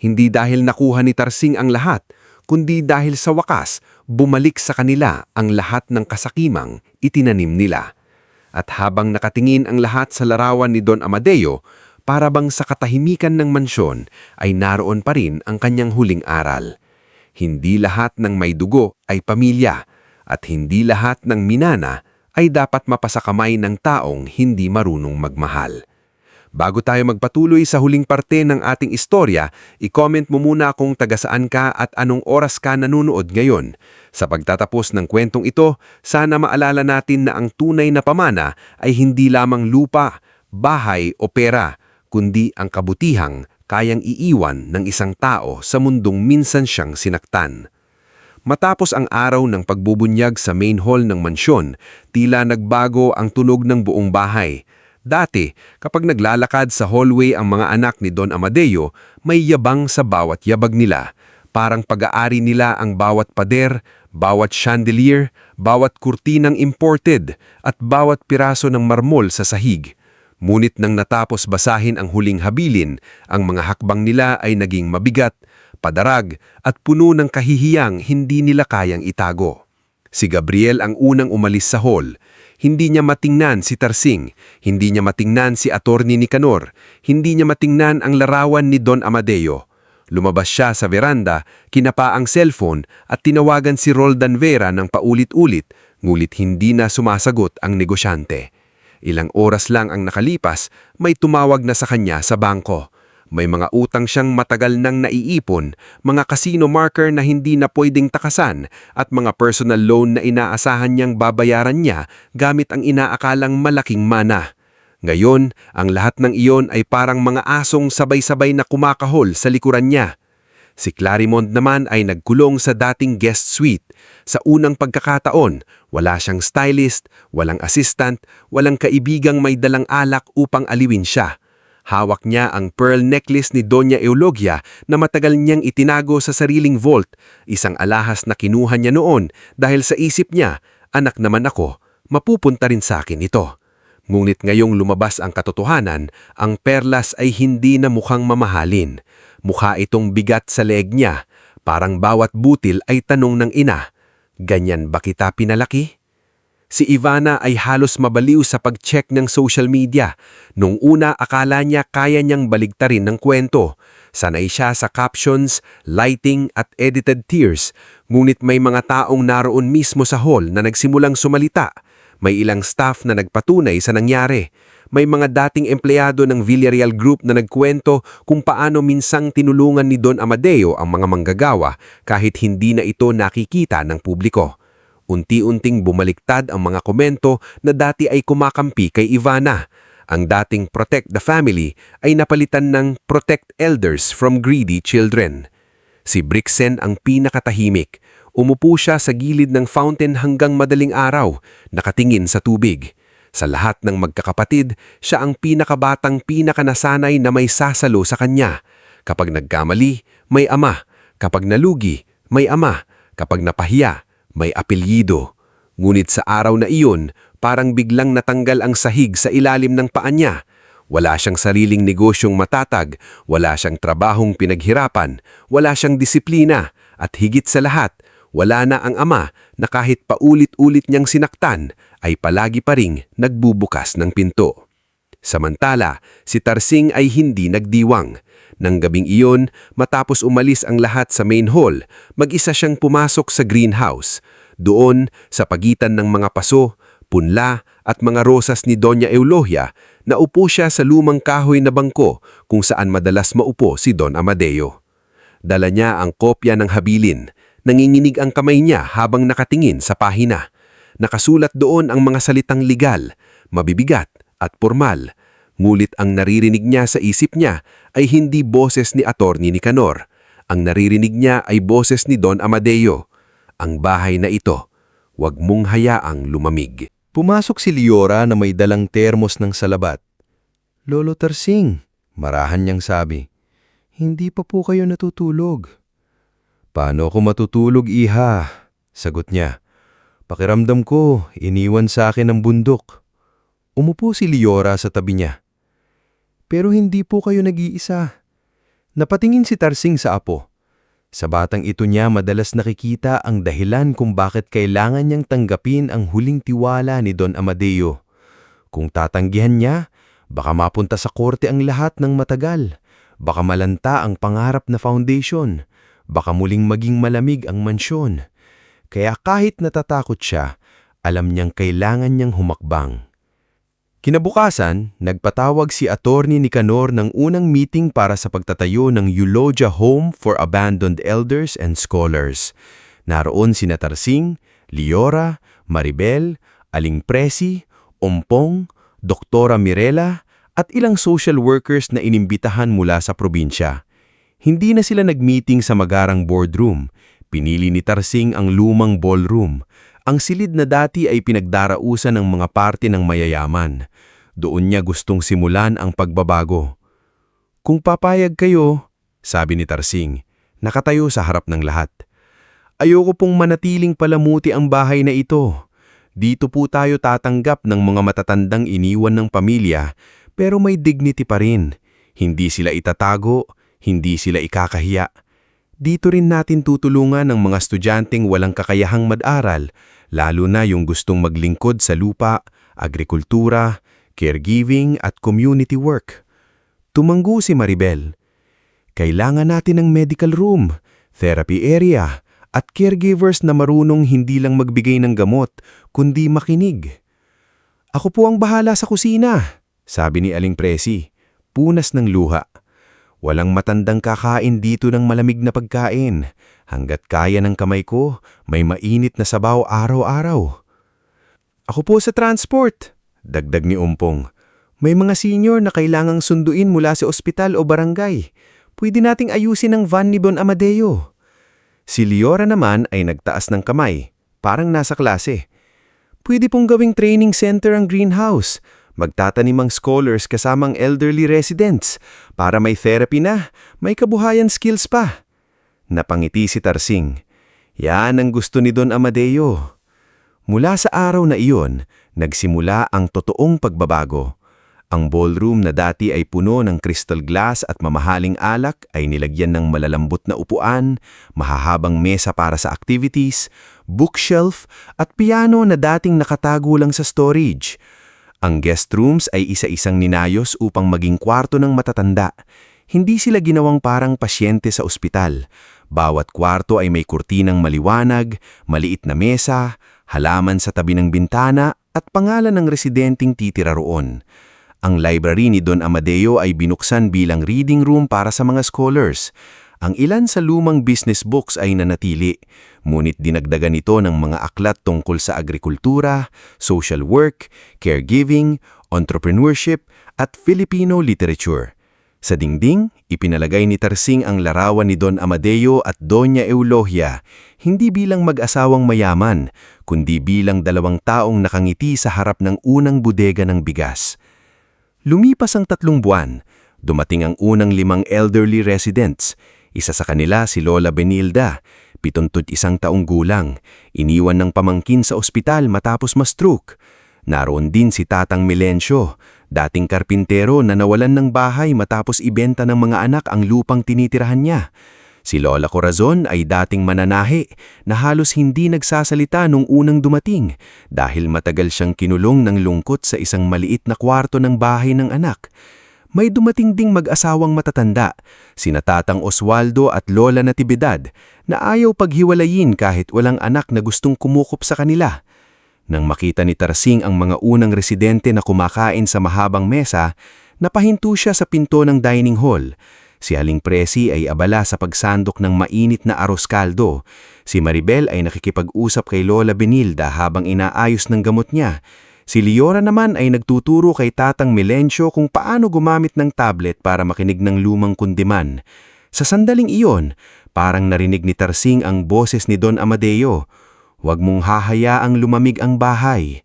Hindi dahil nakuha ni Tarsing ang lahat, kundi dahil sa wakas bumalik sa kanila ang lahat ng kasakimang itinanim nila. At habang nakatingin ang lahat sa larawan ni Don Amadeo, para bang sa katahimikan ng mansyon ay naroon pa rin ang kanyang huling aral. Hindi lahat ng may dugo ay pamilya, at hindi lahat ng minana ay dapat mapasakamay ng taong hindi marunong magmahal. Bago tayo magpatuloy sa huling parte ng ating istorya, i-comment mo muna kung taga-saan ka at anong oras ka nanunood ngayon. Sa pagtatapos ng kwentong ito, sana maalala natin na ang tunay na pamana ay hindi lamang lupa, bahay o pera, kundi ang kabutihang kayang iiwan ng isang tao sa mundong minsan siyang sinaktan. Matapos ang araw ng pagbubunyag sa main hall ng mansyon, tila nagbago ang tunog ng buong bahay. Dati, kapag naglalakad sa hallway ang mga anak ni Don Amadeo, may yabang sa bawat yabag nila. Parang pag-aari nila ang bawat pader, bawat chandelier, bawat kurtinang imported, at bawat piraso ng marmol sa sahig. Ngunit nang natapos basahin ang huling habilin, ang mga hakbang nila ay naging mabigat, padarag, at puno ng kahihiyang hindi nila kayang itago. Si Gabriel ang unang umalis sa hall. Hindi niya matingnan si Tarsing, hindi niya matingnan si Attorney Nicanor, hindi niya matingnan ang larawan ni Don Amadeo. Lumabas siya sa veranda, kinapa ang cellphone at tinawagan si Roldan Vera ng paulit-ulit, ngulit hindi na sumasagot ang negosyante. Ilang oras lang ang nakalipas, may tumawag na sa kanya sa bangko. May mga utang siyang matagal nang naiipon, mga casino marker na hindi na pwedeng takasan, at mga personal loan na inaasahan niyang babayaran niya gamit ang inaakalang malaking mana. Ngayon, ang lahat ng iyon ay parang mga asong sabay-sabay na kumakahol sa likuran niya. Si Clarimond naman ay nagkulong sa dating guest suite. Sa unang pagkakataon, wala siyang stylist, walang assistant, walang kaibigang may dalang alak upang aliwin siya. Hawak niya ang pearl necklace ni Doña Eulogia na matagal niyang itinago sa sariling vault, isang alahas na kinuha niya noon dahil sa isip niya, anak naman ako, mapupunta rin sa akin ito. Ngunit ngayong lumabas ang katotohanan, ang perlas ay hindi na mukhang mamahalin. Mukha itong bigat sa leeg niya, parang bawat butil ay tanong ng ina, ganyan ba kita pinalaki? Si Ivana ay halos mabaliw sa pag-check ng social media. Nung una akala niya kaya niyang baligtarin ng kwento. Sanay siya sa captions, lighting at edited tears. Ngunit may mga taong naroon mismo sa hall na nagsimulang sumalita. May ilang staff na nagpatunay sa nangyari. May mga dating empleyado ng Villarreal Group na nagkwento kung paano minsang tinulungan ni Don Amadeo ang mga manggagawa kahit hindi na ito nakikita ng publiko. Unti-unting bumaliktad ang mga komento na dati ay kumakampi kay Ivana. Ang dating Protect the Family ay napalitan ng Protect Elders from Greedy Children. Si Brixen ang pinakatahimik. Umupo siya sa gilid ng fountain hanggang madaling araw, nakatingin sa tubig. Sa lahat ng magkakapatid, siya ang pinakabatang pinakanasanay na may sasalo sa kanya. Kapag nagkamali, may ama. Kapag nalugi, may ama. Kapag napahiya, may apelyido. Ngunit sa araw na iyon, parang biglang natanggal ang sahig sa ilalim ng paa niya. Wala siyang sariling negosyong matatag, wala siyang trabahong pinaghirapan, wala siyang disiplina, at higit sa lahat, wala na ang ama na kahit paulit-ulit niyang sinaktan ay palagi pa ring nagbubukas ng pinto. Samantala, si Tarsing ay hindi nagdiwang. Nang gabing iyon, matapos umalis ang lahat sa main hall, mag-isa siyang pumasok sa greenhouse. Doon, sa pagitan ng mga paso, punla at mga rosas ni Doña Eulogia, naupo siya sa lumang kahoy na bangko kung saan madalas maupo si Don Amadeo. Dala niya ang kopya ng habilin. Nanginginig ang kamay niya habang nakatingin sa pahina. Nakasulat doon ang mga salitang legal, mabibigat at formal. Ngulit ang naririnig niya sa isip niya ay hindi boses ni Attorney Nicanor. Ang naririnig niya ay boses ni Don Amadeo. Ang bahay na ito, huwag mong hayaang lumamig. Pumasok si Liora na may dalang termos ng salabat. Lolo Tarsing, marahan niyang sabi, hindi pa po kayo natutulog. Paano ako matutulog, iha? Sagot niya. Pakiramdam ko, iniwan sa akin ang bundok. Umupo si Liora sa tabi niya. Pero hindi po kayo nag-iisa. Napatingin si Tarsing sa apo. Sa batang ito niya madalas nakikita ang dahilan kung bakit kailangan niyang tanggapin ang huling tiwala ni Don Amadeo. Kung tatanggihan niya, baka mapunta sa korte ang lahat ng matagal. Baka malanta ang pangarap na foundation. Baka muling maging malamig ang mansyon. Kaya kahit natatakot siya, alam niyang kailangan niyang humakbang. Kinabukasan, nagpatawag si Attorney Nicanor ng unang meeting para sa pagtatayo ng Eulogia Home for Abandoned Elders and Scholars. Naroon sina Tarsing, Liora, Maribel, Aling Presi, Ompong, Doktora Mirela at ilang social workers na inimbitahan mula sa probinsya. Hindi na sila nagmeeting sa magarang boardroom. Pinili ni Tarsing ang lumang ballroom. Ang silid na dati ay pinagdarausan ng mga parte ng mayayaman. Doon niya gustong simulan ang pagbabago. Kung papayag kayo, sabi ni Tarsing, nakatayo sa harap ng lahat. Ayoko pong manatiling palamuti ang bahay na ito. Dito po tayo tatanggap ng mga matatandang iniwan ng pamilya, pero may dignity pa rin. Hindi sila itatago, hindi sila ikakahiya. Dito rin natin tutulungan ng mga estudyanteng walang kakayahang mag-aral, lalo na yung gustong maglingkod sa lupa, agrikultura, caregiving at community work. Tumanggo si Maribel. Kailangan natin ng medical room, therapy area, at caregivers na marunong hindi lang magbigay ng gamot, kundi makinig. Ako po ang bahala sa kusina, sabi ni Aling Presi, punas ng luha. Walang matandang kakain dito ng malamig na pagkain. Hanggat kaya ng kamay ko, may mainit na sabaw araw-araw. Ako po sa transport, dagdag ni Umpong. May mga senior na kailangang sunduin mula sa ospital o barangay. Pwede nating ayusin ang van ni Don Amadeo. Si Liora naman ay nagtaas ng kamay, parang nasa klase. Pwede pong gawing training center ang greenhouse. Magtatanim ang scholars kasamang elderly residents para may therapy na, may kabuhayan skills pa. Napangiti si Tarsing. Yan ang gusto ni Don Amadeo. Mula sa araw na iyon, nagsimula ang totoong pagbabago. Ang ballroom na dati ay puno ng crystal glass at mamahaling alak ay nilagyan ng malalambot na upuan, mahahabang mesa para sa activities, bookshelf at piano na dating nakatago lang sa storage. Ang guest rooms ay isa-isang ninayos upang maging kwarto ng matatanda. Hindi sila ginawang parang pasyente sa ospital. Bawat kwarto ay may kurtinang maliwanag, maliit na mesa, halaman sa tabi ng bintana at pangalan ng residenteng titira roon. Ang library ni Don Amadeo ay binuksan bilang reading room para sa mga scholars. Ang ilan sa lumang business books ay nanatili, ngunit dinagdagan ito ng mga aklat tungkol sa agrikultura, social work, caregiving, entrepreneurship at Filipino literature. Sa dingding, ipinalagay ni Tarsing ang larawan ni Don Amadeo at Doña Eulogia, hindi bilang mag-asawang mayaman, kundi bilang dalawang taong nakangiti sa harap ng unang bodega ng bigas. Lumipas ang 3 buwan, dumating ang unang 5 elderly residents. Isa sa kanila si Lola Benilda, 71 taong gulang, iniwan ng pamangkin sa ospital matapos ma-stroke. Naroon din si Tatang Milencio, dating karpintero na nawalan ng bahay matapos ibenta ng mga anak ang lupang tinitirahan niya. Si Lola Corazon ay dating mananahi na halos hindi nagsasalita nung unang dumating dahil matagal siyang kinulong ng lungkot sa isang maliit na kwarto ng bahay ng anak. May dumating ding mag-asawang matatanda, sina Tatang Oswaldo at Lola Natividad, na ayaw paghiwalayin kahit walang anak na gustong kumukup sa kanila. Nang makita ni Tarsing ang mga unang residente na kumakain sa mahabang mesa, napahinto siya sa pinto ng dining hall. Si Aling Presi ay abala sa pagsandok ng mainit na aros kaldo. Si Maribel ay nakikipag-usap kay Lola Benilda habang inaayos ng gamot niya. Si Liora naman ay nagtuturo kay Tatang Milencio kung paano gumamit ng tablet para makinig ng lumang kundiman. Sa sandaling iyon, parang narinig ni Tarsing ang boses ni Don Amadeo. Huwag mong hahayaang lumamig ang bahay.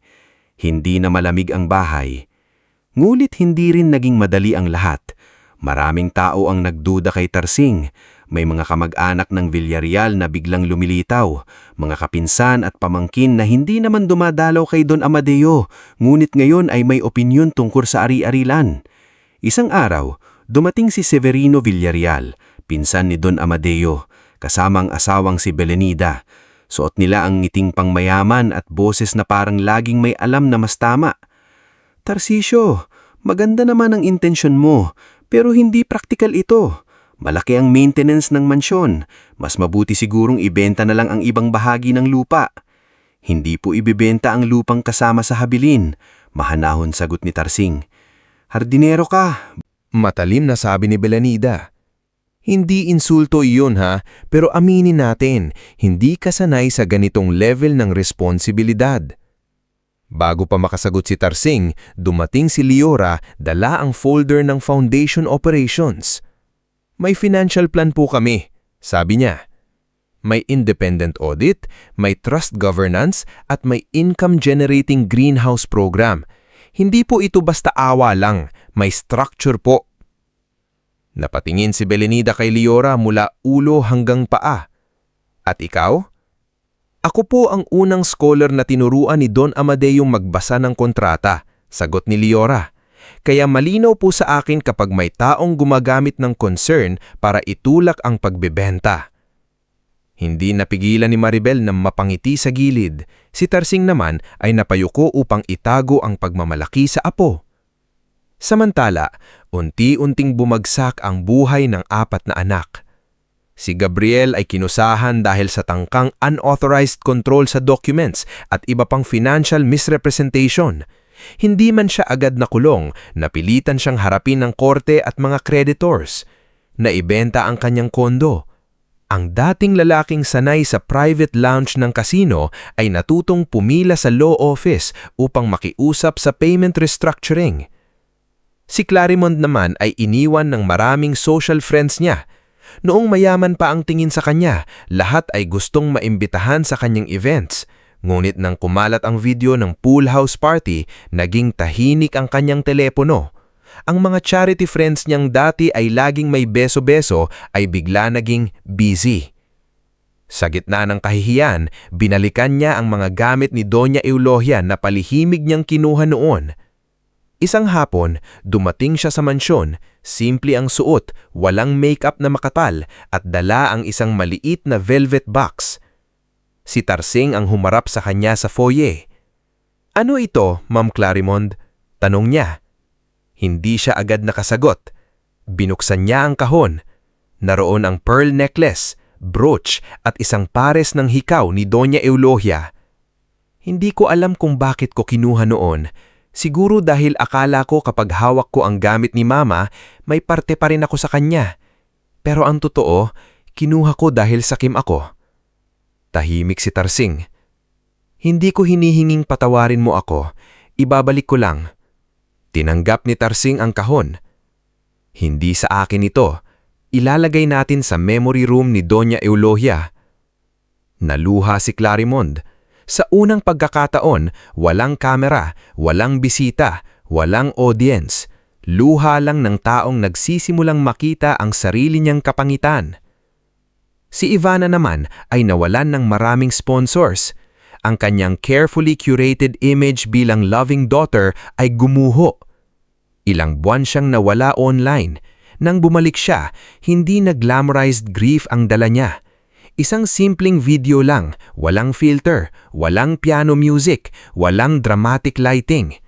Hindi na malamig ang bahay. Ngulit hindi rin naging madali ang lahat. Maraming tao ang nagduda kay Tarsing. May mga kamag-anak ng Villarreal na biglang lumilitaw, mga kapinsan at pamangkin na hindi naman dumadalaw kay Don Amadeo, ngunit ngayon ay may opinyon tungkol sa ari-arilan. Isang araw, dumating si Severino Villarreal, pinsan ni Don Amadeo, kasamang asawang si Belenida. Suot nila ang ngiting pangmayaman at boses na parang laging may alam na mas tama. Tarcisio, maganda naman ang intensyon mo, pero hindi praktikal ito. Malaki ang maintenance ng mansyon. Mas mabuti sigurong ibenta na lang ang ibang bahagi ng lupa. Hindi po ibebenta ang lupang kasama sa habilin, mahanahon sagot ni Tarsing. Hardinero ka. Matalim na sabi ni Belenida. Hindi insulto iyon ha, pero aminin natin, hindi ka sanay sa ganitong level ng responsibilidad. Bago pa makasagot si Tarsing, dumating si Liora, dala ang folder ng foundation operations. May financial plan po kami, sabi niya. May independent audit, may trust governance at may income-generating greenhouse program. Hindi po ito basta awa lang, may structure po. Napatingin si Belenida kay Liora mula ulo hanggang paa. At ikaw? Ako po ang unang scholar na tinuruan ni Don Amadeo magbasa ng kontrata, sagot ni Liora. Kaya malinaw po sa akin kapag may taong gumagamit ng concern para itulak ang pagbebenta. Hindi napigilan ni Maribel na mapangiti sa gilid. Si Tarsing naman ay napayuko upang itago ang pagmamalaki sa apo. Samantala, unti-unting bumagsak ang buhay ng 4 na anak. Si Gabriel ay kinusahan dahil sa tangkang unauthorized control sa documents at iba pang financial misrepresentation. Hindi man siya agad nakulong, napilitan siyang harapin ng korte at mga creditors. Naibenta ang kanyang kondo. Ang dating lalaking sanay sa private lounge ng casino ay natutong pumila sa law office upang makiusap sa payment restructuring. Si Clarimond naman ay iniwan ng maraming social friends niya. Noong mayaman pa ang tingin sa kanya, lahat ay gustong maimbitahan sa kanyang events. Ngunit nang kumalat ang video ng pool house party, naging tahimik ang kanyang telepono. Ang mga charity friends niyang dati ay laging may beso-beso ay bigla naging busy. Sa gitna ng kahihiyan, binalikan niya ang mga gamit ni Doña Eulogia na palihimig niyang kinuha noon. Isang hapon, dumating siya sa mansyon, simple ang suot, walang makeup na makapal at dala ang isang maliit na velvet box. Si Tarsing ang humarap sa kanya sa foyer. "Ano ito, Ma'am Clarimond?" tanong niya. Hindi siya agad nakasagot. Binuksan niya ang kahon. Naroon ang pearl necklace, brooch at isang pares ng hikaw ni Doña Eulogia. Hindi ko alam kung bakit ko kinuha noon. Siguro dahil akala ko kapag hawak ko ang gamit ni Mama, may parte pa rin ako sa kanya. Pero ang totoo, kinuha ko dahil sakim ako. Tahimik si Tarsing. Hindi ko hinihinging patawarin mo ako, ibabalik ko lang. Tinanggap ni Tarsing ang kahon. Hindi sa akin ito, ilalagay natin sa memory room ni Doña Eulogia. Naluha si Clarimond. Sa unang pagkakataon, walang kamera, walang bisita, walang audience. Luha lang ng taong nagsisimulang makita ang sarili niyang kapangitan. Si Ivana naman ay nawalan ng maraming sponsors. Ang kanyang carefully curated image bilang loving daughter ay gumuho. Ilang buwan siyang nawala online. Nang bumalik siya, hindi na glamorized grief ang dala niya. Isang simpleng video lang, walang filter, walang piano music, walang dramatic lighting.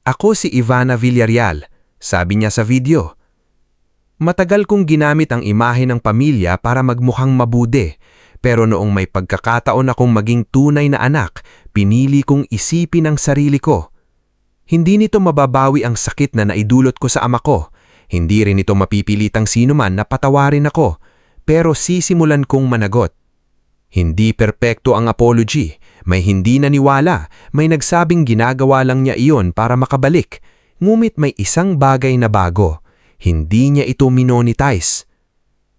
"Ako si Ivana Villarreal," sabi niya sa video. "Matagal kong ginamit ang imahe ng pamilya para magmukhang mabuti, pero noong may pagkakataon akong maging tunay na anak, pinili kong isipin ang sarili ko. Hindi nito mababawi ang sakit na naidulot ko sa ama ko. Hindi rin ito mapipilitang sino man na patawarin ako. Pero sisimulan kong managot. Hindi perpekto ang apology. May hindi naniwala. May nagsabing ginagawa lang niya iyon para makabalik. Ngunit may isang bagay na bago. Hindi niya ito minonetize."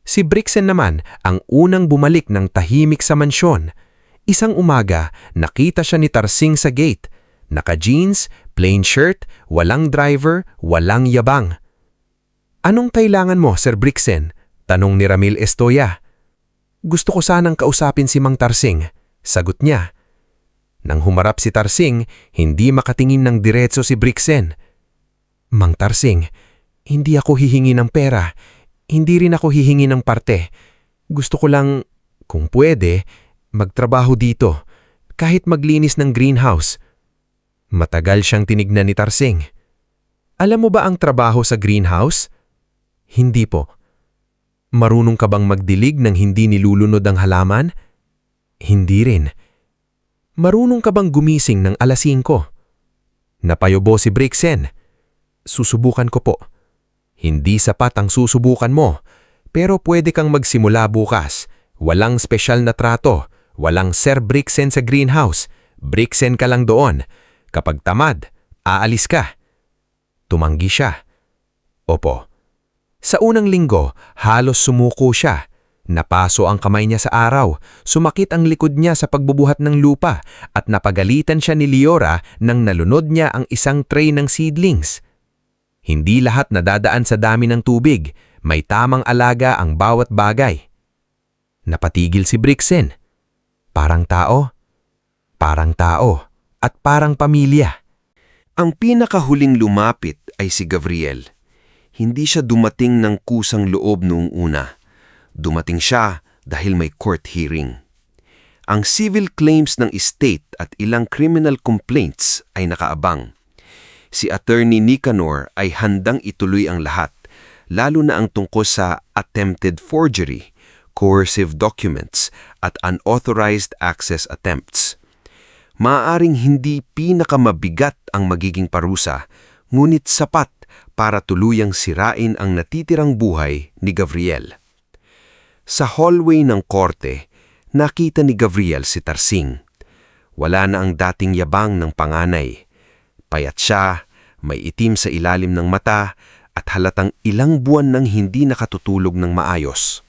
Si Brixen naman ang unang bumalik ng tahimik sa mansyon. Isang umaga, nakita siya ni Tarsing sa gate. Naka-jeans, plain shirt, walang driver, walang yabang. "Anong kailangan mo, Sir Brixen?" tanong ni Ramil Estoya. "Gusto ko sanang kausapin si Mang Tarsing," sagot niya. Nang humarap si Tarsing, hindi makatingin ng diretso si Brixen. "Mang Tarsing, hindi ako hihingi ng pera. Hindi rin ako hihingi ng parte. Gusto ko lang, kung pwede, magtrabaho dito, kahit maglinis ng greenhouse." Matagal siyang tinignan ni Tarsing. "Alam mo ba ang trabaho sa greenhouse?" "Hindi po." "Marunong ka bang magdilig ng hindi nilulunod ang halaman?" "Hindi rin." "Marunong ka bang gumising ng alas 5? Napayobo si Brixen. "Susubukan ko po." "Hindi sapat ang susubukan mo, pero pwede kang magsimula bukas. Walang spesyal na trato, walang Sir Brixen sa greenhouse. Brixen ka lang doon. Kapag tamad, aalis ka." Tumanggi siya. "Opo." Sa unang linggo, halos sumuko siya. Napaso ang kamay niya sa araw, sumakit ang likod niya sa pagbubuhat ng lupa at napagalitan siya ni Liora nang nalunod niya ang isang tray ng seedlings. Hindi lahat nadadaan sa dami ng tubig, may tamang alaga ang bawat bagay. Napatigil si Brixen. Parang tao, at parang pamilya. Ang pinakahuling lumapit ay si Gabriel. Hindi siya dumating ng kusang loob noong una. Dumating siya dahil may court hearing. Ang civil claims ng estate at ilang criminal complaints ay nakaabang. Si Attorney Nicanor ay handang ituloy ang lahat, lalo na ang tungkol sa attempted forgery, coercive documents at unauthorized access attempts. Maaaring hindi pinakamabigat ang magiging parusa, ngunit sapat para tuluyang sirain ang natitirang buhay ni Gabriel. Sa hallway ng korte, nakita ni Gabriel si Tarsing. Wala na ang dating yabang ng panganay. Payat siya, may itim sa ilalim ng mata at halatang ilang buwan nang hindi nakatutulog ng maayos.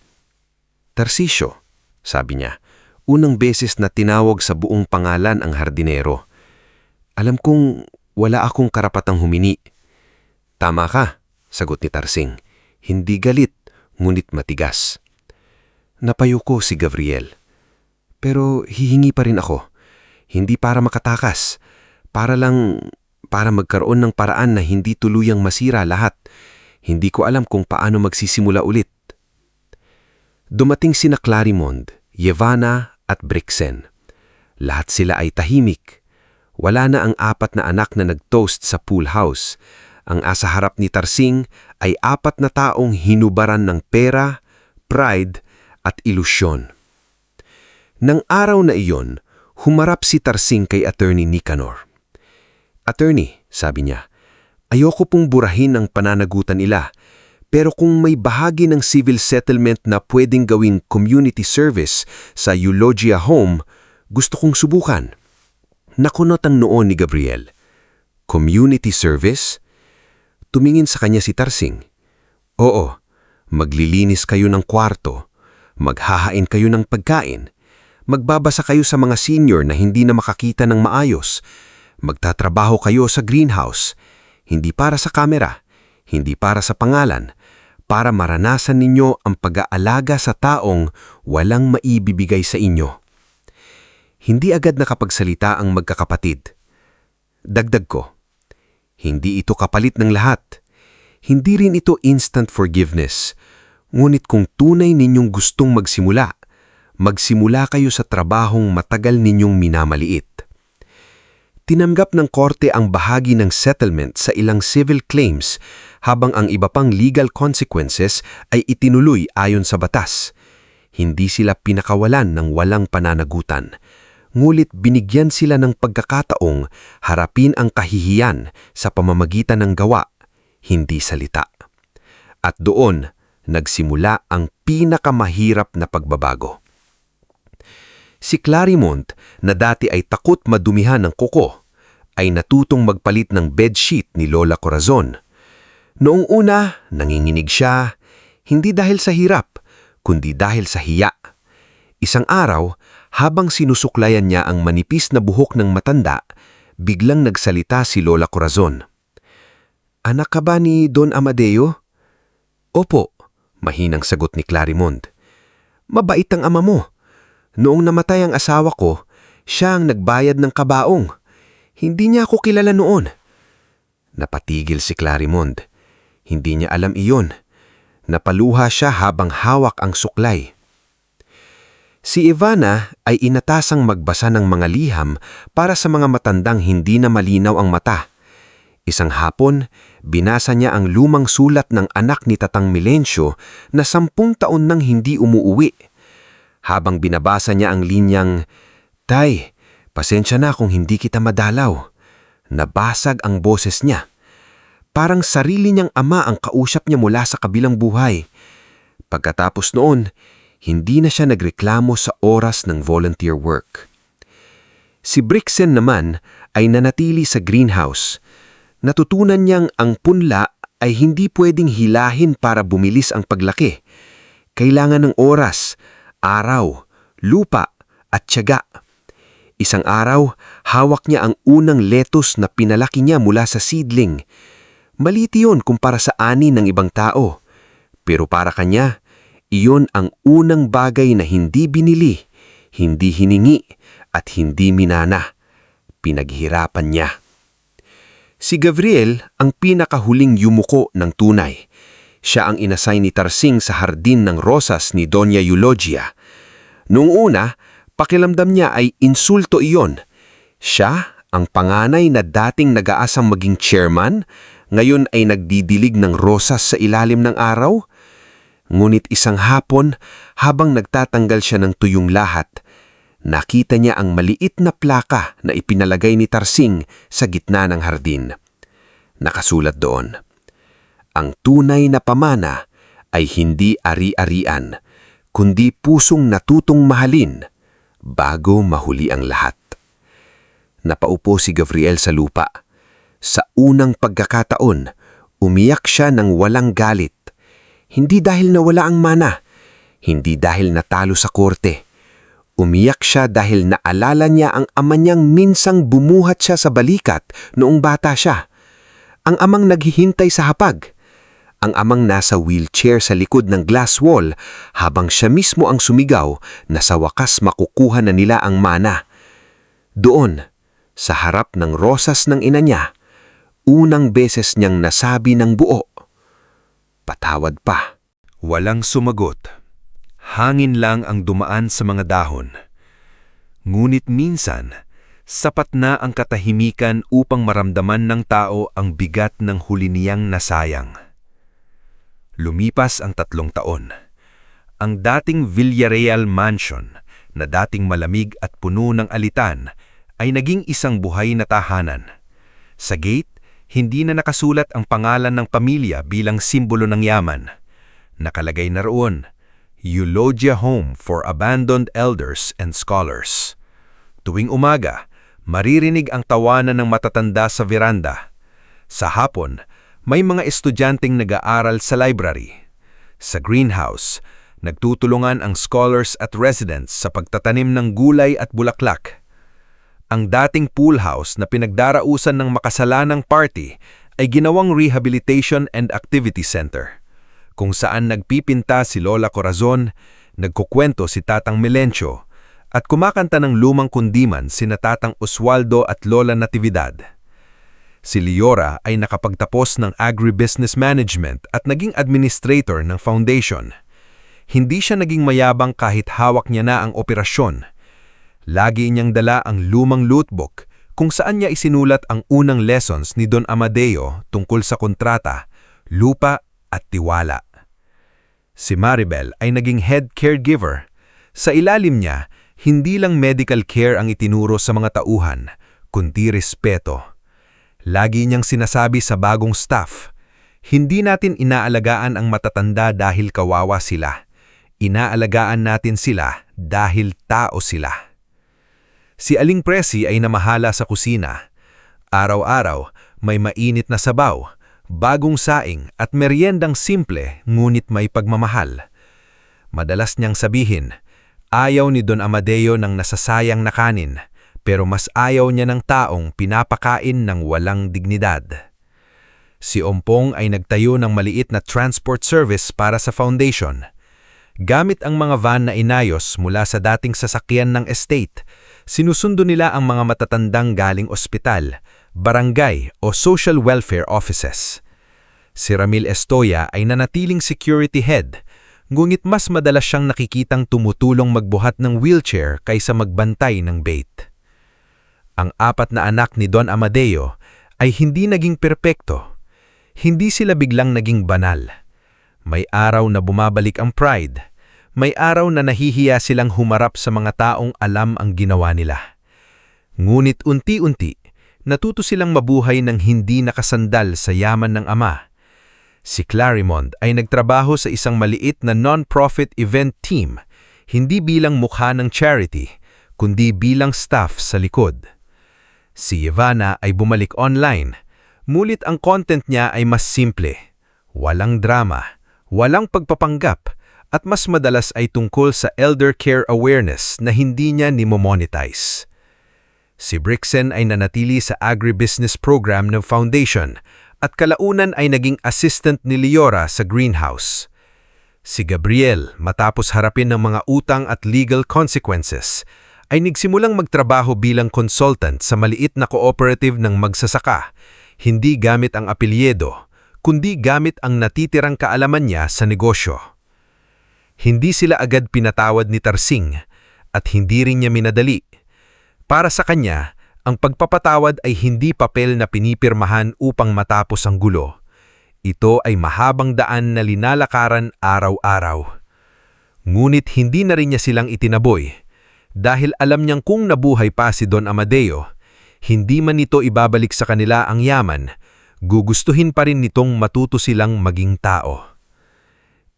"Tarcisio," sabi niya, unang beses na tinawag sa buong pangalan ang hardinero. "Alam kong wala akong karapatang humini." "Tama ka," sagot ni Tarsing. Hindi galit, ngunit matigas. Napayuko si Gabriel. "Pero hihingi pa rin ako. Hindi para makatakas. Para magkaroon ng paraan na hindi tuluyang masira lahat. Hindi ko alam kung paano magsisimula ulit." Dumating sina Clarimond, Yevana at Brixen. Lahat sila ay tahimik. Wala na ang 4 na anak na nag-toast sa pool house. Ang asa harap ni Tarsing ay 4 na taong hinubaran ng pera, pride at ilusyon. Nang araw na iyon, humarap si Tarsing kay Attorney Nicanor. "Attorney," sabi niya, "ayoko pong burahin ang pananagutan nila, pero kung may bahagi ng civil settlement na pwedeng gawing community service sa Eulogia Home, gusto kong subukan." Nakunot ang noon ni Gabriel. "Community service?" Tumingin sa kanya si Tarsing. "Oo, maglilinis kayo ng kwarto, maghahain kayo ng pagkain, magbabasa kayo sa mga senior na hindi na makakita ng maayos, magtatrabaho kayo sa greenhouse, hindi para sa kamera, hindi para sa pangalan, para maranasan ninyo ang pag-aalaga sa taong walang maibibigay sa inyo." Hindi agad nakapagsalita ang magkakapatid. Dagdag ko, hindi ito kapalit ng lahat. Hindi rin ito instant forgiveness. Ngunit kung tunay ninyong gustong magsimula kayo sa trabahong matagal ninyong minamaliit. Tinanggap ng korte ang bahagi ng settlement sa ilang civil claims habang ang iba pang legal consequences ay itinuloy ayon sa batas. Hindi sila pinakawalan ng walang pananagutan, ngulit binigyan sila ng pagkakataong harapin ang kahihiyan sa pamamagitan ng gawa, hindi salita. At doon, nagsimula ang pinakamahirap na pagbabago. Si Clarimond, na dati ay takot madumihan ng kuko, ay natutong magpalit ng bedsheet ni Lola Corazon. Noong una, nanginginig siya, hindi dahil sa hirap, kundi dahil sa hiya. Isang araw, habang sinusuklayan niya ang manipis na buhok ng matanda, biglang nagsalita si Lola Corazon. "Anak ka ba ni Don Amadeo?" "Opo," mahinang sagot ni Clarimond. "Mabait ang ama mo. Noong namatay ang asawa ko, siya ang nagbayad ng kabaong. Hindi niya ako kilala noon." Napatigil si Clarimond. Hindi niya alam iyon. Napaluha siya habang hawak ang suklay. Si Ivana ay inatasang magbasa ng mga liham para sa mga matandang hindi na malinaw ang mata. Isang hapon, binasa niya ang lumang sulat ng anak ni Tatang Milencio na 10 taon nang hindi umuuwi. Habang binabasa niya ang linyang, "Tay, pasensya na kung hindi kita madalaw." Nabasag ang boses niya. Parang sarili niyang ama ang kausap niya mula sa kabilang buhay. Pagkatapos noon, hindi na siya nagreklamo sa oras ng volunteer work. Si Brixen naman ay nanatili sa greenhouse. Natutunan niyang ang punla ay hindi pwedeng hilahin para bumilis ang paglaki. Kailangan ng oras, araw, lupa at tiyaga. Isang araw, hawak niya ang unang lettuce na pinalaki niya mula sa seedling. Maliit iyon kumpara sa ani ng ibang tao. Pero para kanya, iyon ang unang bagay na hindi binili, hindi hiningi at hindi minana. Pinaghirapan niya. Si Gabriel ang pinakahuling yumuko ng tunay. Siya ang inassign ni Tarsing sa hardin ng rosas ni Doña Eulogia. Noong una, pakiramdam niya ay insulto iyon. Siya, ang panganay na dating nag-aasang maging chairman, ngayon ay nagdidilig ng rosas sa ilalim ng araw. Ngunit isang hapon, habang nagtatanggal siya ng tuyong lahat, nakita niya ang maliit na plaka na ipinalagay ni Tarsing sa gitna ng hardin. Nakasulat doon, "Ang tunay na pamana ay hindi ari-arian, kundi pusong natutong mahalin bago mahuli ang lahat." Napaupo si Gabriel sa lupa. Sa unang pagkakataon, umiyak siya ng walang galit. Hindi dahil nawala ang mana, hindi dahil natalo sa korte. Umiyak siya dahil naalala niya ang ama niyang minsang bumuhat siya sa balikat noong bata siya. Ang amang naghihintay sa hapag. Ang amang nasa wheelchair sa likod ng glass wall habang siya mismo ang sumigaw na sa wakas makukuha na nila ang mana. Doon, sa harap ng rosas ng ina niya, unang beses niyang nasabi ng buo, "Patawad pa." Walang sumagot. Hangin lang ang dumaan sa mga dahon. Ngunit minsan, sapat na ang katahimikan upang maramdaman ng tao ang bigat ng huli niyang nasayang. Lumipas ang 3 taon. Ang dating Villarreal Mansion, na dating malamig at puno ng alitan, ay naging isang buhay na tahanan. Sa gate, hindi na nakasulat ang pangalan ng pamilya bilang simbolo ng yaman. Nakalagay na roon, Eulogia Home for Abandoned Elders and Scholars. Tuwing umaga, maririnig ang tawanan ng matatanda sa veranda. Sa hapon, may mga estudyanteng nag-aaral sa library. Sa greenhouse, nagtutulungan ang scholars at residents sa pagtatanim ng gulay at bulaklak. Ang dating pool house na pinagdarausan ng makasalanang party ay ginawang rehabilitation and activity center, kung saan nagpipinta si Lola Corazon, nagkukwento si Tatang Melencio, at kumakanta ng lumang kundiman sina Tatang Oswaldo at Lola Natividad. Si Liora ay nakapagtapos ng agribusiness management at naging administrator ng foundation. Hindi siya naging mayabang kahit hawak niya na ang operasyon. Lagi niyang dala ang lumang notebook kung saan niya isinulat ang unang lessons ni Don Amadeo tungkol sa kontrata, lupa at tiwala. Si Maribel ay naging head caregiver. Sa ilalim niya, hindi lang medical care ang itinuro sa mga tauhan, kundi respeto. Lagi niyang sinasabi sa bagong staff, "Hindi natin inaalagaan ang matatanda dahil kawawa sila. Inaalagaan natin sila dahil tao sila." Si Aling Presi ay namahala sa kusina. Araw-araw, may mainit na sabaw, bagong saing at meryendang simple ngunit may pagmamahal. Madalas niyang sabihin, ayaw ni Don Amadeo ng nasasayang na kanin, pero mas ayaw niya ng taong pinapakain ng walang dignidad. Si Ompong ay nagtayo ng maliit na transport service para sa foundation. Gamit ang mga van na inayos mula sa dating sasakyan ng estate, sinusundo nila ang mga matatandang galing ospital, barangay o social welfare offices. Si Ramil Estoya ay nanatiling security head, ngunit mas madalas siyang nakikitang tumutulong magbuhat ng wheelchair kaysa magbantay ng bait. Ang 4 na anak ni Don Amadeo ay hindi naging perpekto. Hindi sila biglang naging banal. May araw na bumabalik ang pride. May araw na nahihiya silang humarap sa mga taong alam ang ginawa nila. Ngunit unti-unti, natuto silang mabuhay ng hindi nakasandal sa yaman ng ama. Si Clarimond ay nagtrabaho sa isang maliit na non-profit event team, hindi bilang mukha ng charity, kundi bilang staff sa likod. Si Ivana ay bumalik online, mulit ang content niya ay mas simple. Walang drama, walang pagpapanggap, at mas madalas ay tungkol sa elder care awareness na hindi niya nimomonetize. Si Brixen ay nanatili sa agribusiness program ng foundation at kalaunan ay naging assistant ni Liora sa greenhouse. Si Gabriel, matapos harapin ng mga utang at legal consequences, ay nagsimulang magtrabaho bilang consultant sa maliit na cooperative ng magsasaka, hindi gamit ang apelyedo, kundi gamit ang natitirang kaalaman niya sa negosyo. Hindi sila agad pinatawad ni Tarsing at hindi rin niya minadali. Para sa kanya, ang pagpapatawad ay hindi papel na pinipirmahan upang matapos ang gulo. Ito ay mahabang daan na linalakaran araw-araw. Ngunit hindi na rin niya silang itinaboy dahil alam niyang kung nabuhay pa si Don Amadeo, hindi man nito ibabalik sa kanila ang yaman, gugustuhin pa rin nitong matuto silang maging tao.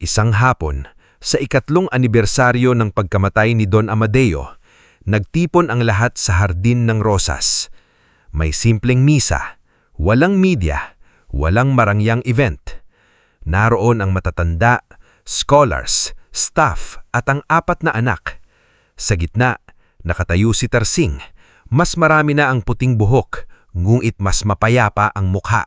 Isang hapon, sa 3 anibersaryo ng pagkamatay ni Don Amadeo, nagtipon ang lahat sa Hardin ng Rosas. May simpleng misa, walang media, walang marangyang event. Naroon ang matatanda, scholars, staff at ang 4 na anak. Sa gitna, nakatayo si Tarsing. Mas marami na ang puting buhok, ngunit mas mapayapa ang mukha.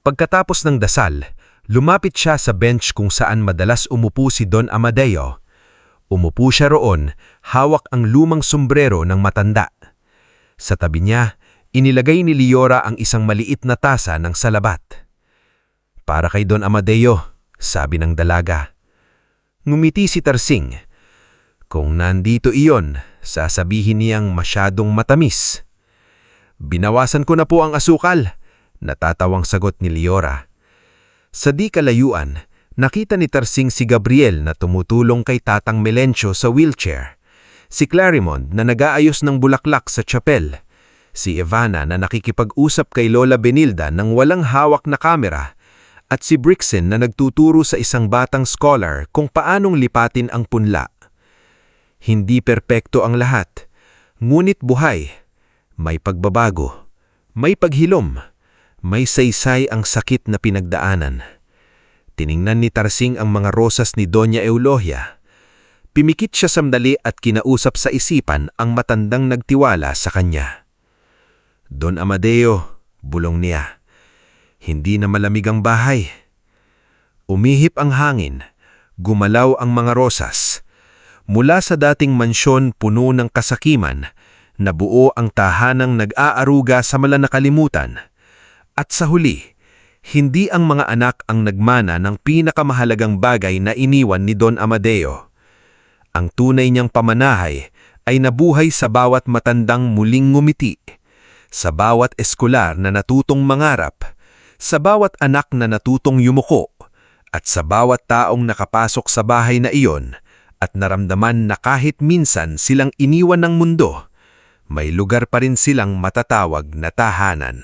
Pagkatapos ng dasal, lumapit siya sa bench kung saan madalas umupo si Don Amadeo. Umupo siya roon, hawak ang lumang sombrero ng matanda. Sa tabi niya, inilagay ni Liora ang isang maliit na tasa ng salabat. "Para kay Don Amadeo," sabi ng dalaga. Ngumiti si Tarsing. "Kung nandito iyon, sasabihin niyang masyadong matamis." "Binawasan ko na po ang asukal," natatawang sagot ni Liora. Sa di kalayuan, nakita ni Tarsing si Gabriel na tumutulong kay Tatang Melencio sa wheelchair, si Clarimond na nag-aayos ng bulaklak sa chapel, si Ivana na nakikipag-usap kay Lola Benilda nang walang hawak na kamera, at si Brixen na nagtuturo sa isang batang scholar kung paanong lipatin ang punla. Hindi perpekto ang lahat, ngunit buhay. May pagbabago, may paghilom, may saysay ang sakit na pinagdaanan. Tiningnan ni Tarsing ang mga rosas ni Doña Eulogia. Pimikit siya sandali at kinausap sa isipan ang matandang nagtiwala sa kanya. "Don Amadeo," bulong niya, "hindi na malamig ang bahay." Umihip ang hangin, gumalaw ang mga rosas. Mula sa dating mansyon puno ng kasakiman, nabuo ang tahanang nag-aaruga sa malanakalimutan. At sa huli, hindi ang mga anak ang nagmana ng pinakamahalagang bagay na iniwan ni Don Amadeo. Ang tunay niyang pamanahay ay nabuhay sa bawat matandang muling ngumiti, sa bawat eskolar na natutong mangarap, sa bawat anak na natutong yumuko, at sa bawat taong nakapasok sa bahay na iyon at naramdaman na kahit minsan silang iniwan ng mundo, may lugar pa rin silang matatawag na tahanan.